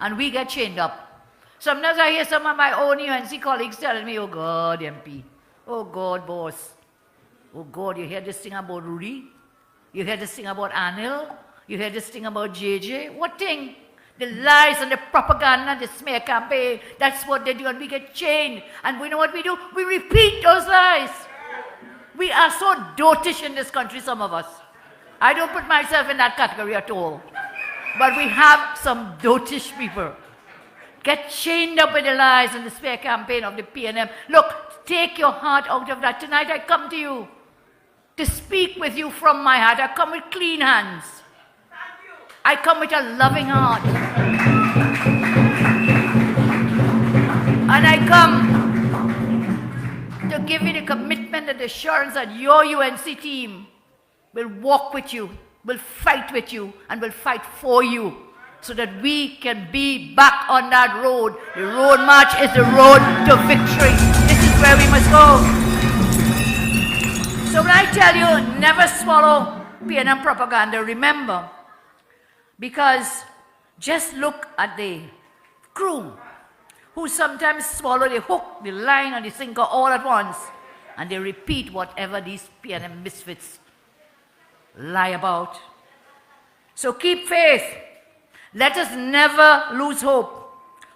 And we get chained up. Sometimes I hear some of my own UNC colleagues telling me, oh God, MP. Oh God, boss. Oh God, you hear this thing about Rudy? You hear this thing about Anil? You hear this thing about JJ? What thing? The lies and the propaganda, the smear campaign, that's what they do, and we get chained. And we know what we do? We repeat those lies. We are so dotish in this country, some of us. I don't put myself in that category at all. But we have some dotish people. Get chained up with the lies and the smear campaign of the PNM. Look, take your heart out of that. Tonight I come to you to speak with you from my heart. I come with clean hands. I come with a loving heart. And I come to give you the commitment and the assurance that your UNC team will walk with you, will fight with you, and will fight for you so that we can be back on that road. The road march is the road to victory. This is where we must go. So when I tell you never swallow PNM propaganda, remember, because just look at the crew who sometimes swallow the hook, the line, and the sinker all at once, and they repeat whatever these PNM misfits lie about. So keep faith. Let us never lose hope.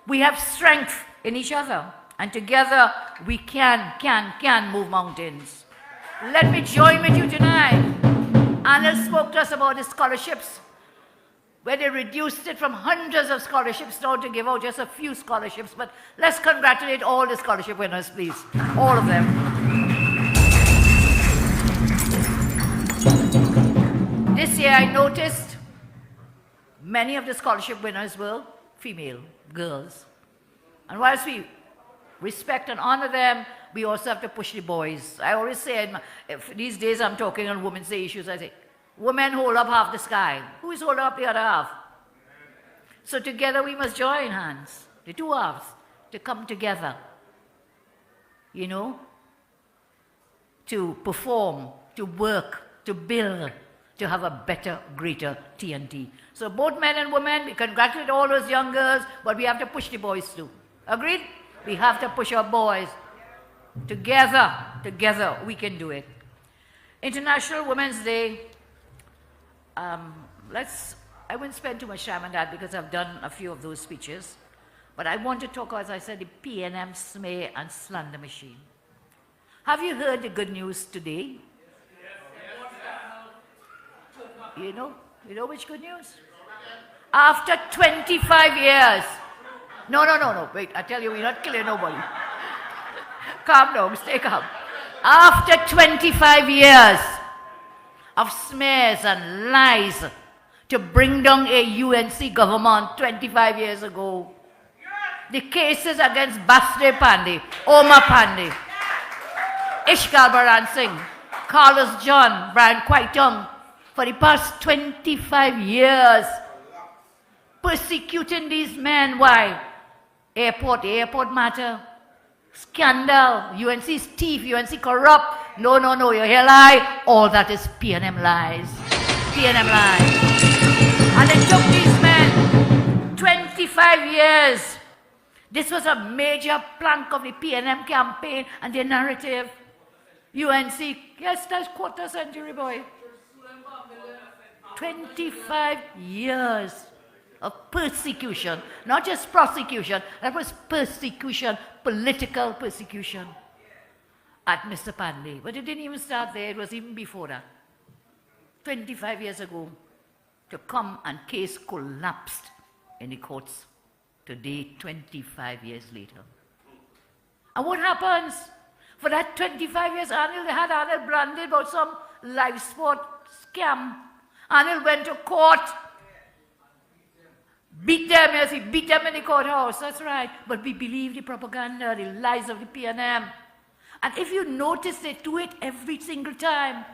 We have strength in each other, and together we can move mountains. Let me join with you tonight. Anil spoke to us about the scholarships, where they reduced it from hundreds of scholarships now to give out just a few scholarships. But let's congratulate all the scholarship winners, please. All of them. This year I noticed many of the scholarship winners were female girls. And whilst we respect and honor them, we also have to push the boys. I always say, these days I'm talking on women's day issues, I say, women hold up half the sky. Who is holding up the other half? So together we must join hands, the two halves, to come together, you know, to perform, to work, to build, to have a better, greater TNT. So both men and women, we congratulate all those young girls, but we have to push the boys too. Agreed? We have to push our boys. Together we can do it. International Women's Day. I won't spend too much time on that because I've done a few of those speeches. But I want to talk, as I said, the PNM smear and slander machine. Have you heard the good news today? You know which good news? After 25 years. No, wait, I tell you, we're not killing nobody. Calm down, stay calm. After 25 years of smears and lies to bring down a UNC government 25 years ago, the cases against Basde Pandey, Omar Pandey, Ishkal Baran Singh, Carlos John, Brian Quaitong, for the past 25 years, persecuting these men. Why? Airport matter. Scandal. UNC's thief. UNC corrupt. No, you hear lie? All that is PNM lies. PNM lies. And it took these men 25 years. This was a major plank of the PNM campaign and their narrative. UNC, yes, that's quarter century, boy. 25 years of persecution, not just prosecution, that was persecution, political persecution at Mr. Pandey. But it didn't even start there, it was even before that. 25 years ago, to come and case collapsed in the courts. Today, 25 years later. And what happens? For that 25 years, they had Anil branded about some live sport scam. Anil went to court, beat them, yes, he beat them in the courthouse, that's right. But we believe the propaganda, the lies of the PNM. And if you notice, they do it every single time.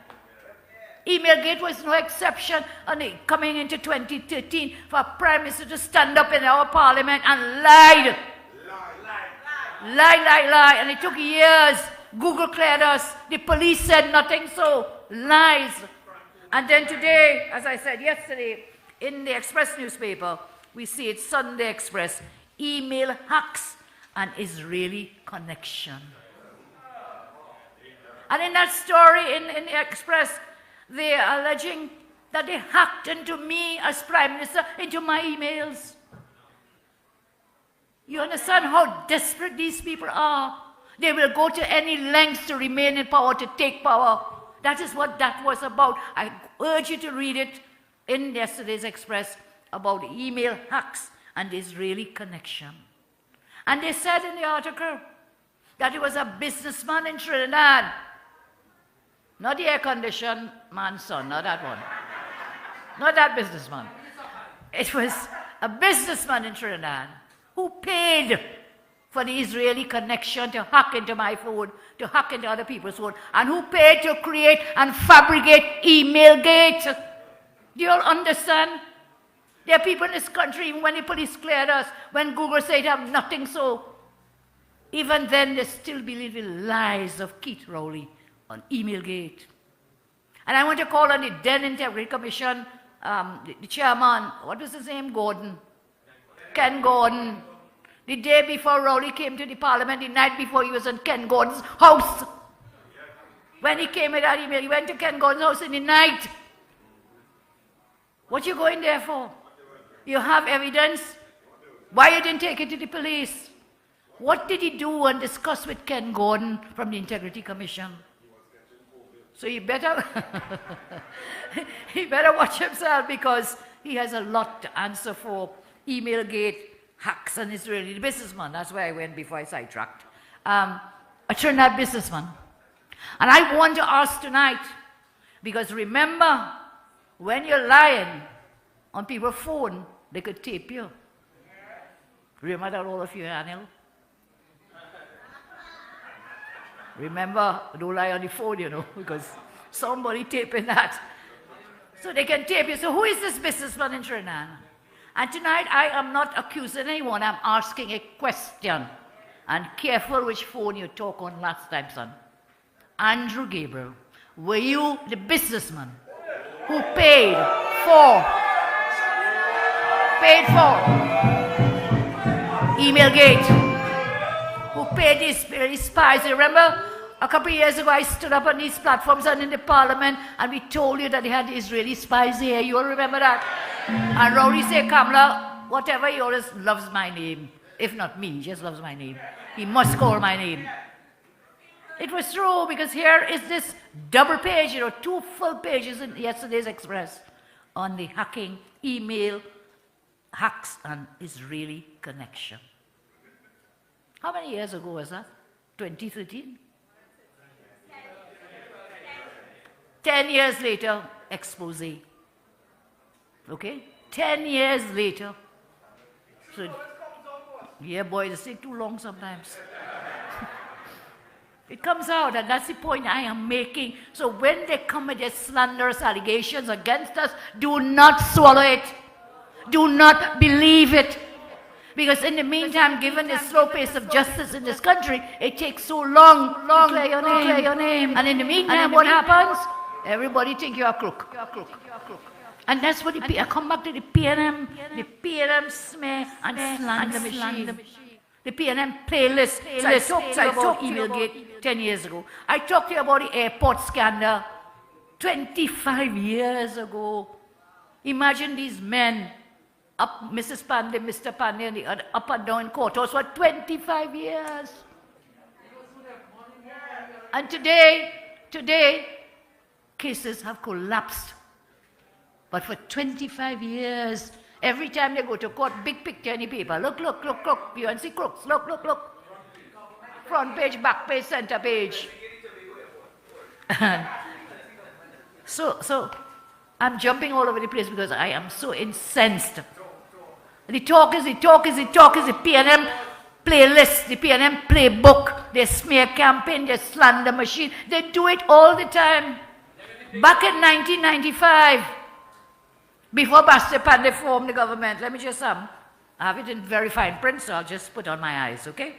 Emailgate was no exception, and coming into 2013 for a Prime Minister to stand up in our parliament and lied. Lie. And it took years. Google cleared us. The police said nothing, so lies. And then today, as I said yesterday, in the Express newspaper, we see it, Sunday Express, email hacks and Israeli connection. And in that story in the Express, they are alleging that they hacked into me as Prime Minister, into my emails. You understand how desperate these people are? They will go to any lengths to remain in power, to take power. That is what that was about. I urge you to read it in yesterday's Express about email hacks and Israeli connection. And they said in the article that it was a businessman in Trinidad. Not the air-conditioned man's son, not that one. Not that businessman. It was a businessman in Trinidad who paid for the Israeli connection to hack into my phone, to hack into other people's phone, and who paid to create and fabricate Emailgate. Do you all understand? There are people in this country, even when the police cleared us, when Google said they have nothing, so even then they still believe in lies of Keith Rowley, on Emailgate. And I want to call on the then Integrity Commission, the chairman, what was his name? Gordon. Ken Gordon. The day before Rowley came to the parliament, the night before he was in Ken Gordon's house. When he came with that email, he went to Ken Gordon's house in the night. What you going there for? You have evidence? Why you didn't take it to the police? What did he do and discuss with Ken Gordon from the Integrity Commission? So he better, he better watch himself because he has a lot to answer for. Emailgate, hacks, and Israeli businessman. That's where I went before I sidetracked. A Trinidad businessman. And I want to ask tonight, because remember, when you're lying on people's phone, they could tape you. Remember that, all of you, Anil? Remember, don't lie on the phone, you know, because somebody taping that. So they can tape you. So who is this businessman in Trinidad? And tonight I am not accusing anyone, I'm asking a question. And careful which phone you talk on last time, son. Andrew Gabriel, were you the businessman who paid for Emailgate? Who paid these spies? You remember a couple of years ago I stood up on these platforms and in the parliament and we told you that they had the Israeli spies here. You all remember that? And Rowley said, Kamala, whatever, he always loves my name. If not me, he just loves my name. He must call my name. It was true, because here is this double page, you know, 2 full pages in yesterday's Express on the hacking, email, hacks, and Israeli connection. How many years ago was that? 2013? 10 years later, expose. Okay? 10 years later. So, yeah, boy, this take too long sometimes. It comes out, and that's the point I am making. So when they come with their slanderous allegations against us, do not swallow it. Do not believe it. Because in the meantime, given the slow pace of justice in this country, it takes so long to clear your name. And in the meantime, what happens? Everybody think you're a crook. And that's what I come back to the PNM smear and slander machine. The PNM playlist. So I talked to you about Emailgate 10 years ago. I talked to you about the airport scandal 25 years ago. Imagine these men, up Mrs. Pandey, Mr. Pandey, and the other, up and down courthouse for 25 years. And today, cases have collapsed. But for 25 years, every time they go to court, big picture in the paper. Look. You want to see crooks? Look. Front page, back page, center page. So, I'm jumping all over the place because I am so incensed. The talk is the PNM playlist, the PNM playbook, their smear campaign, their slander machine. They do it all the time. Back in 1995, before Basti Pandey formed the government, let me just I have it in very fine print, so I'll just put on my eyes, okay?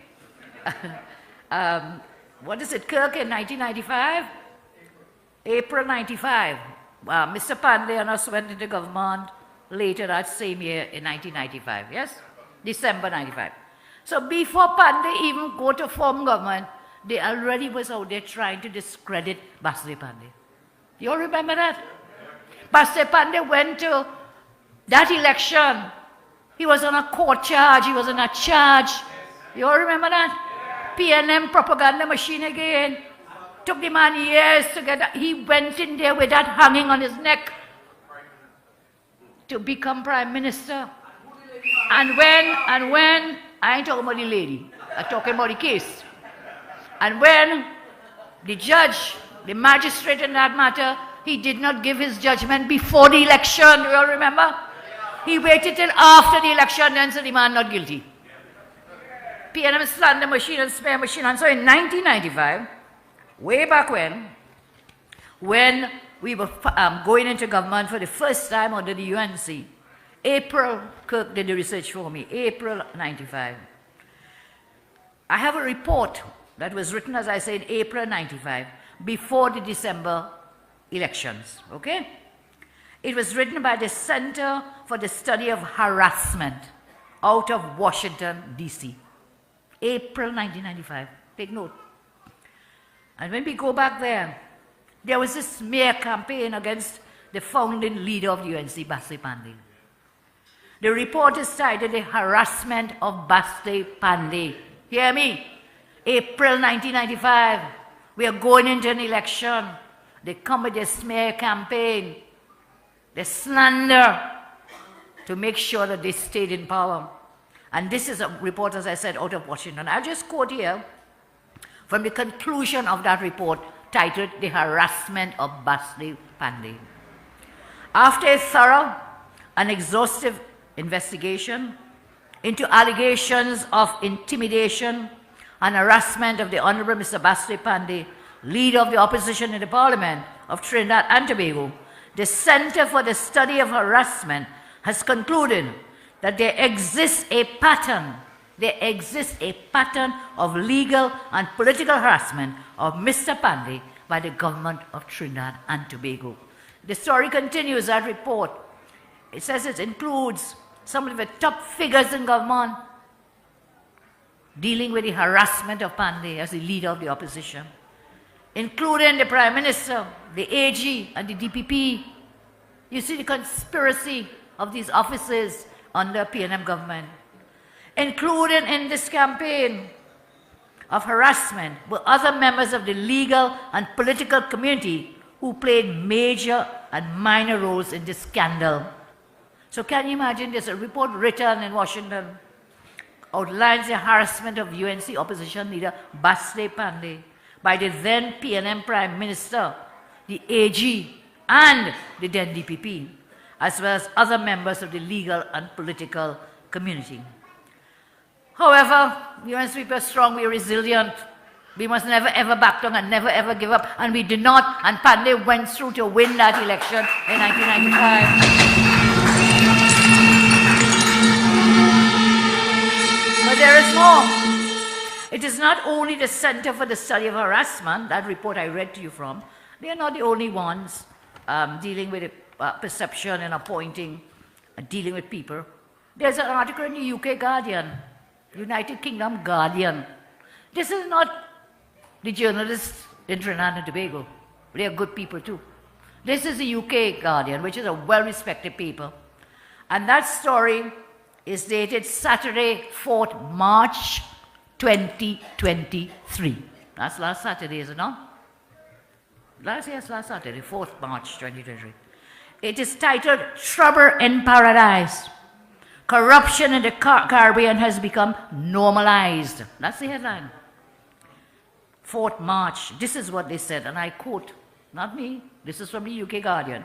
What is it, Kirk, in 1995? April 95. Mr. Pandey and us went into government later that same year in 1995, yes? December 95. So before Pandey even go to form government, they already was out there trying to discredit Basti Pandey. You all remember that? Basti Pandey went to that election. He was on a court charge. He was on a charge. You all remember that? PNM propaganda machine again. Took the man years to get that. He went in there with that hanging on his neck to become prime minister. And when, I ain't talking about the lady, I'm talking about the case. And when the judge, the magistrate in that matter, he did not give his judgment before the election, you all remember? He waited till after the election, then said the man not guilty. PNM slander machine and smear machine. And so in 1995, way back when we were going into government for the first time under the UNC, April, Kirk did the research for me, April 95. I have a report that was written, as I say, in April 95 before the December elections, okay? It was written by the Center for the Study of Harassment out of Washington, D.C., April 1995. Take note. And when we go back there was a smear campaign against the founding leader of the UNC, Basti Pandey. The report is titled The Harassment of Basti Pandey. Hear me? April 1995. We are going into an election. They come with a smear campaign, the slander, to make sure that they stayed in power. And this is a report, as I said, out of Washington. I'll just quote here from the conclusion of that report titled The Harassment of Basti Pandey. After a thorough and exhaustive investigation into allegations of intimidation and harassment of the Honorable Mr. Basti Pandey, leader of the opposition in the Parliament of Trinidad and Tobago, the Center for the Study of Harassment has concluded that there exists a pattern of legal and political harassment of Mr. Pandey by the government of Trinidad and Tobago. The story continues, that report. It says it includes some of the top figures in government dealing with the harassment of Pandey as the leader of the opposition, including the Prime Minister, the AG, and the DPP. You see the conspiracy of these officers under PNM government. Included in this campaign of harassment were other members of the legal and political community who played major and minor roles in this scandal. So can you imagine, there's a report written in Washington outlines the harassment of UNC opposition leader Basti Pandey by the then PNM Prime Minister, the AG, and the then DPP, as well as other members of the legal and political community. However, UNC people are strong, we are resilient. We must never ever back down and never ever give up, and we did not, and Pandey went through to win that election in 1995. But there is more. It is not only the Center for the Study of Harassment, that report I read to you from, they are not the only ones dealing with perception and appointing, dealing with people. There's an article in the UK Guardian, United Kingdom Guardian. This is not the journalists in Trinidad and Tobago. They are good people too. This is the UK Guardian, which is a well-respected paper. And that story is dated Saturday, 4th March 2023. That's last Saturday, is it not? Last Saturday, 4th March 2023. It is titled Trouble in Paradise. Corruption in the Caribbean has become normalized. That's the headline. 4th March. This is what they said, and I quote, not me, this is from the UK Guardian.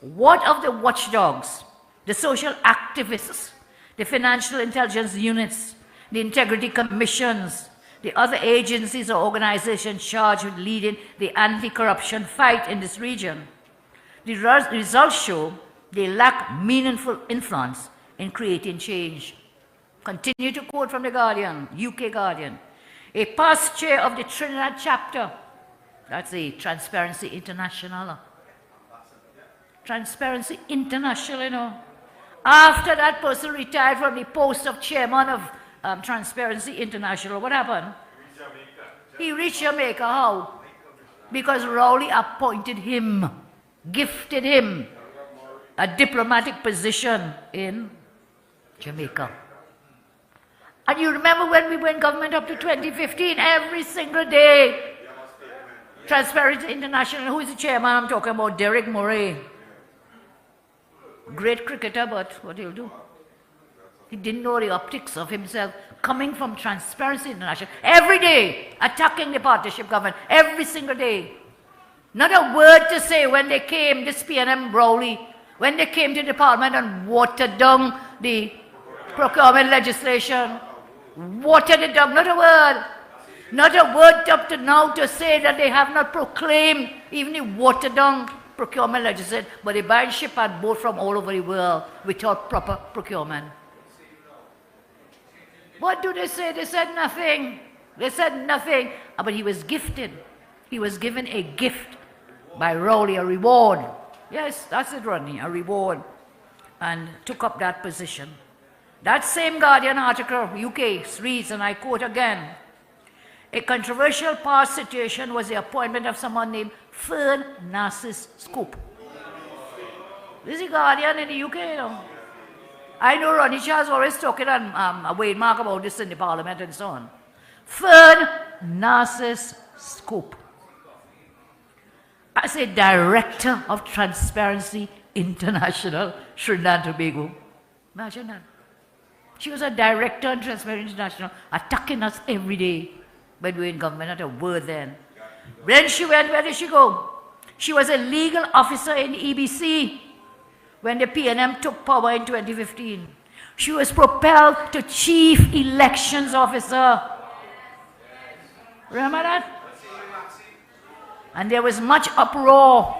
What of the watchdogs, the social activists, the financial intelligence units, the integrity commissions, the other agencies or organizations charged with leading the anti-corruption fight in this region? The results show they lack meaningful influence in creating change. Continue to quote from the Guardian, UK Guardian. A past chair of the Trinidad chapter, that's the Transparency International. Transparency International, you know. After that person retired from the post of chairman of Transparency International, what happened? He reached Jamaica. How? Because Rowley appointed him, gifted him a diplomatic position in Jamaica. And you remember when we were in government up to 2015, every single day, Transparency International, who is the chairman? I'm talking about Derek Murray. Great cricketer, but what he'll do? He didn't know the optics of himself coming from Transparency International. Every day, attacking the partnership government, every single day. Not a word to say when they came, this PNM Rowley, when they came to the parliament and watered down the procurement legislation. Watered it down, not a word. Not a word up to now to say that they have not proclaimed even the watered down procurement legislation, but they buy ship and boat from all over the world without proper procurement. What do they say? They said nothing. They said nothing. But he was gifted. he was given a gift by Rowley, a reward. Yes, that's it, Rodney, a reward, and took up that position. That same Guardian article, UK, reads, and I quote again, a controversial past situation was the appointment of someone named Fern Narcis Scoop. This is the Guardian in the UK, you know. I know Ronnie Charles always talking on Wade Mark about this in the Parliament and so on. Fern Narcis Scoop as a director of Transparency International, Trinidad and Tobago. Imagine that. She was a director of Transparency International, attacking us every day when we were in government, not a word then. Then she went, where did she go? She was a legal officer in EBC when the PNM took power in 2015. She was propelled to Chief Elections Officer. Remember that? And there was much uproar,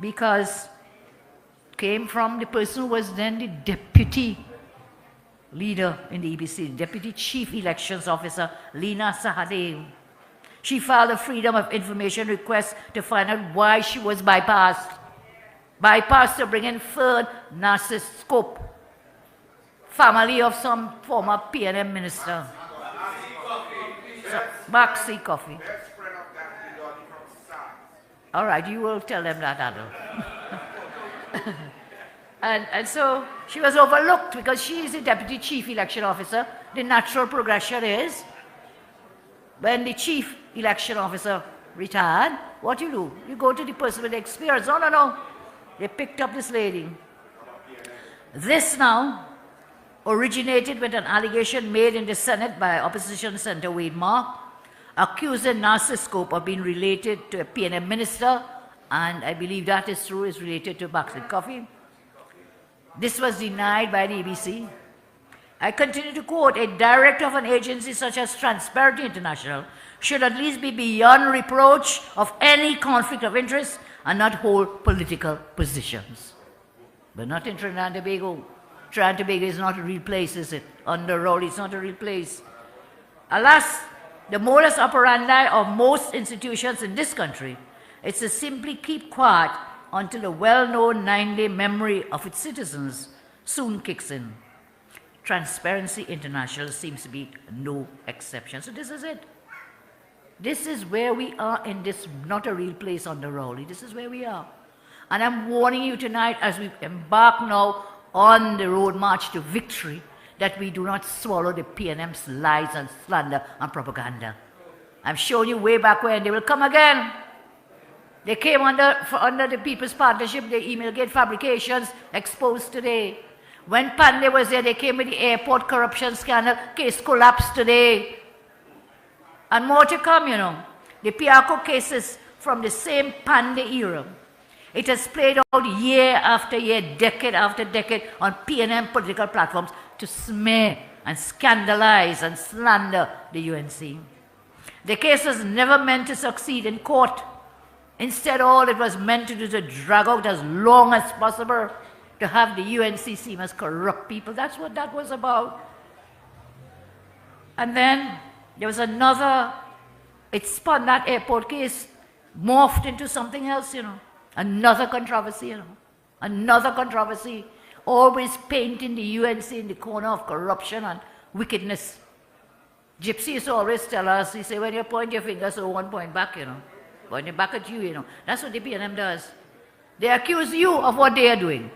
because it came from the person who was then the deputy leader in the EBC, Deputy Chief Elections Officer, Lina Sahadeo. She filed a Freedom of Information request to find out why she was bypassed. Bypassed to bring in Fern Narcis Scoop, family of some former PNM minister. Maxi Coffee. All right, you will tell them that, Adol. And so she was overlooked because she is the Deputy Chief Election Officer. The natural progression is when the Chief Election Officer retired, what you do? You go to the person with experience. No. They picked up this lady. This now originated with an allegation made in the Senate by Opposition Senator Wade Mark, accusing Narcis Scoop of being related to a PNM minister, and I believe that is true, is related to Maxi Coffee. This was denied by the EBC. I continue to quote, a director of an agency such as Transparency International should at least be beyond reproach of any conflict of interest and not hold political positions. But not in Trinidad and Tobago. Trinidad and Tobago is not a real place, is it? Under Rowley, it's not a real place. Alas, the modus operandi of most institutions in this country is to simply keep quiet until the well-known 9-day memory of its citizens soon kicks in. Transparency International seems to be no exception. So this is it. This is where we are in this, not a real place under Rowley. This is where we are. And I'm warning you tonight as we embark now on the road march to victory that we do not swallow the PNM's lies and slander and propaganda. I'm showing you way back when they will come again. They came under the People's Partnership, the email gate fabrications exposed today. When Pandey was there, they came with the airport corruption scandal, case collapsed today. And more to come, you know. The Piarco cases from the same Pandey era. It has played out year after year, decade after decade on PNM political platforms to smear and scandalize and slander the UNC. The case was never meant to succeed in court. Instead, all it was meant to do is to drag out as long as possible to have the UNC seem as corrupt people. That's what that was about. And then there was another, it spun that airport case, morphed into something else, you know. Another controversy, you know. Another controversy. Always painting the UNC in the corner of corruption and wickedness. Gypsy used to always tell us, he said, when you point your finger, so one point back, you know. Pointing back at you, you know. That's what the PNM does. They accuse you of what they are doing.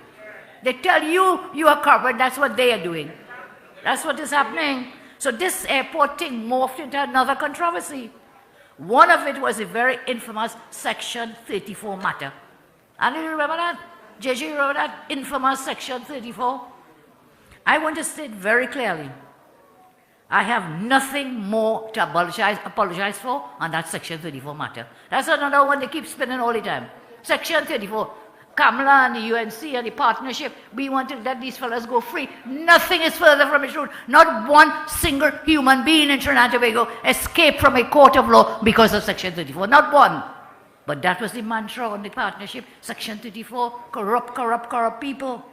They tell you you are corrupt, that's what they are doing. That's what is happening. So this airport thing morphed into another controversy. One of it was a very infamous Section 34 matter. And you remember that? JJ, you remember that infamous Section 34? I want to state very clearly, I have nothing more to apologize for on that Section 34 matter. That's another one they keep spinning all the time. Section 34. Kamala and the UNC and the partnership, we want to let these fellas go free. Nothing is further from the truth. Not one single human being in Trinidad and Tobago escaped from a court of law because of Section 34. Not one. But that was the mantra on the partnership. Section 34, corrupt people.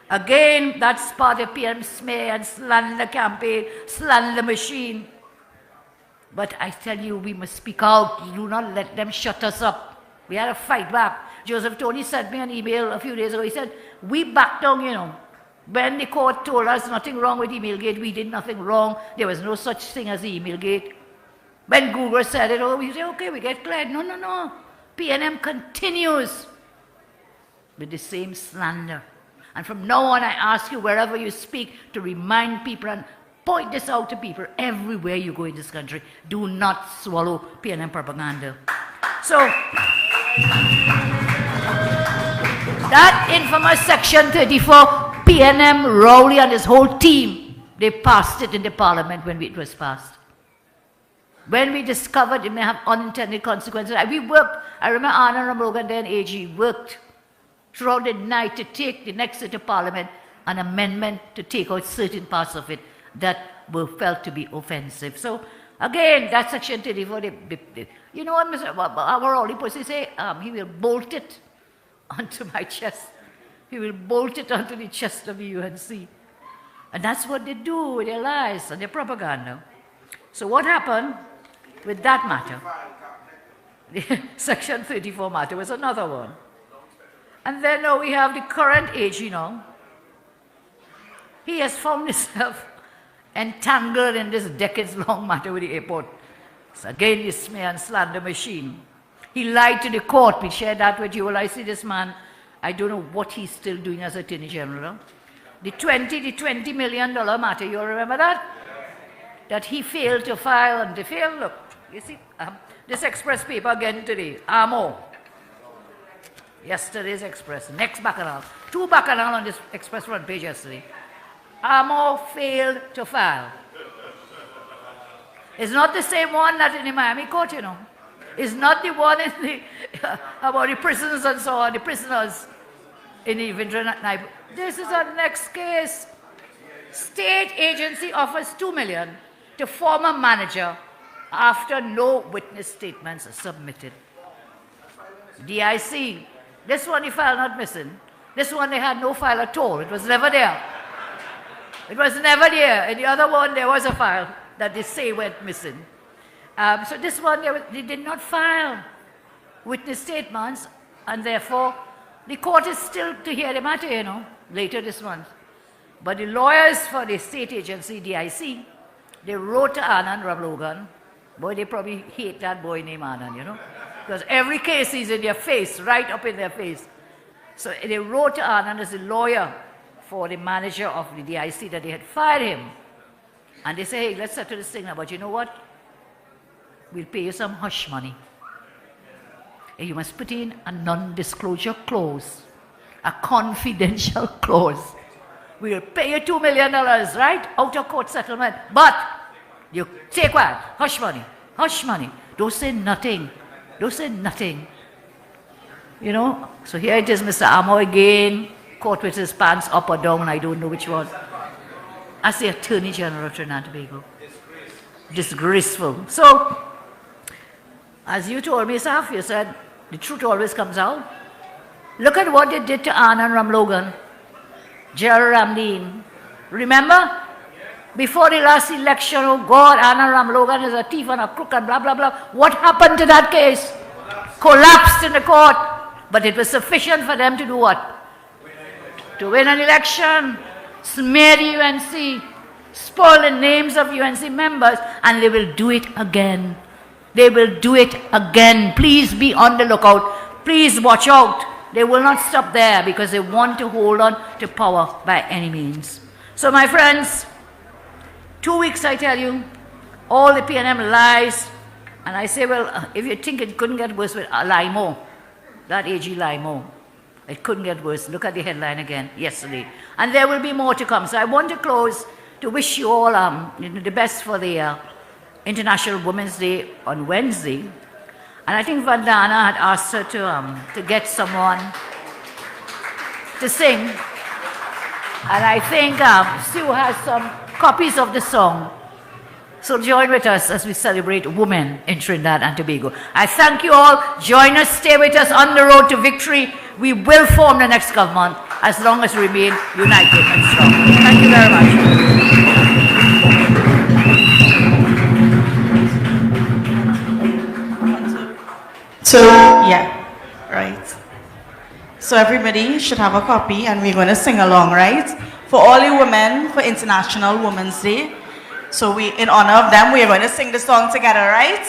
Again, that's part of PM smear and slander campaign, slander machine. But I tell you, we must speak out. Do not let them shut us up. We had to fight back. Joseph Tony sent me an email a few days ago. He said, we backed down, you know. When the court told us nothing wrong with Emailgate, we did nothing wrong. There was no such thing as Emailgate. When Google said it, we say, okay, we get cleared. No, no, no. PNM continues with the same slander. And from now on, I ask you, wherever you speak, to remind people and point this out to people everywhere you go in this country. Do not swallow PNM propaganda. So, that infamous Section 34, PNM, Rowley and his whole team, they passed it in the parliament when it was passed. When we discovered it may have unintended consequences, we worked, I remember Anand Ramlogan, then AG, worked throughout the night to take the next into parliament an amendment to take out certain parts of it that were felt to be offensive. So again, that Section 34, you know what our Rowley Pussy say? He will bolt it onto my chest. He will bolt it onto the chest of the UNC. And that's what they do with their lies and their propaganda. So what happened with that matter? The Section 34 matter was another one. And then now we have the current AG, you know. He has found himself entangled in this decades-long matter with the airport. It's again this smear and slander machine. He lied to the court. We shared that with you. Well, I see this man, I don't know what he's still doing as Attorney General. The $20 million matter, you all remember that? That he failed to file, and they failed. Look, you see, this Express paper again today, AMO. Yesterday's Express, next Bacchanal. 2 Bacchanal on this Express front page yesterday. AMO failed to file. It's not the same one that in the Miami court, you know. It's not the one in the, about the prisons and so on, the prisoners in the Vindra. This is our next case. State agency offers $2 million to former manager after no witness statements are submitted. DIC, this one the file not missing. This one they had no file at all. It was never there. It was never there. In the other one there was a file that they say went missing. So this one they did not file witness statements, and therefore the court is still to hear the matter, you know, later this month. But the lawyers for the state agency, DIC, they wrote to Anand Ramlogan. Boy, they probably hate that boy named Anand, you know, because every case is in their face, right up in their face. So they wrote to Anand as a lawyer for the manager of the DIC that they had fired him. And they say, hey, let's settle this thing now, but you know what? We'll pay you some hush money. And you must put in a non-disclosure clause, a confidential clause. We'll pay you $2 million, right? Out of court settlement. But you take what? Hush money. Hush money. Don't say nothing. Don't say nothing. You know? So here it is, Mr. Amo again, caught with his pants up or down, I don't know which one. As the Attorney General of Trinidad and Tobago. Disgraceful. So, as you told me, Saf, you said, the truth always comes out. Look at what they did to Anand Ramlogan, Gerald Ramdeen. Remember? Before the last election, oh God, Anand Ramlogan is a thief and a crook and blah, blah, blah. What happened to that case? Collapsed in the court. But it was sufficient for them to do what? To win an election, smear the UNC, spoil the names of UNC members, and they will do it again. They will do it again. Please be on the lookout. Please watch out. They will not stop there because they want to hold on to power by any means. So my friends, 2 weeks I tell you, all the PNM lies. And I say, well, if you think it couldn't get worse with Limo, that AG Limo, it couldn't get worse. Look at the headline again yesterday. And there will be more to come. So I want to close to wish you all the best for the International Women's Day on Wednesday. And I think Vandana had asked her to get someone to sing. And I think Sue has some copies of the song. So join with us as we celebrate women in Trinidad and Tobago. I thank you all. Join us, stay with us on the road to victory. We will form the next government as long as we remain united and strong. Thank you very much. So, yeah, right. So everybody should have a copy and we're going to sing along, right? For all you women, for International Women's Day. So in honor of them, we are going to sing the song together, right?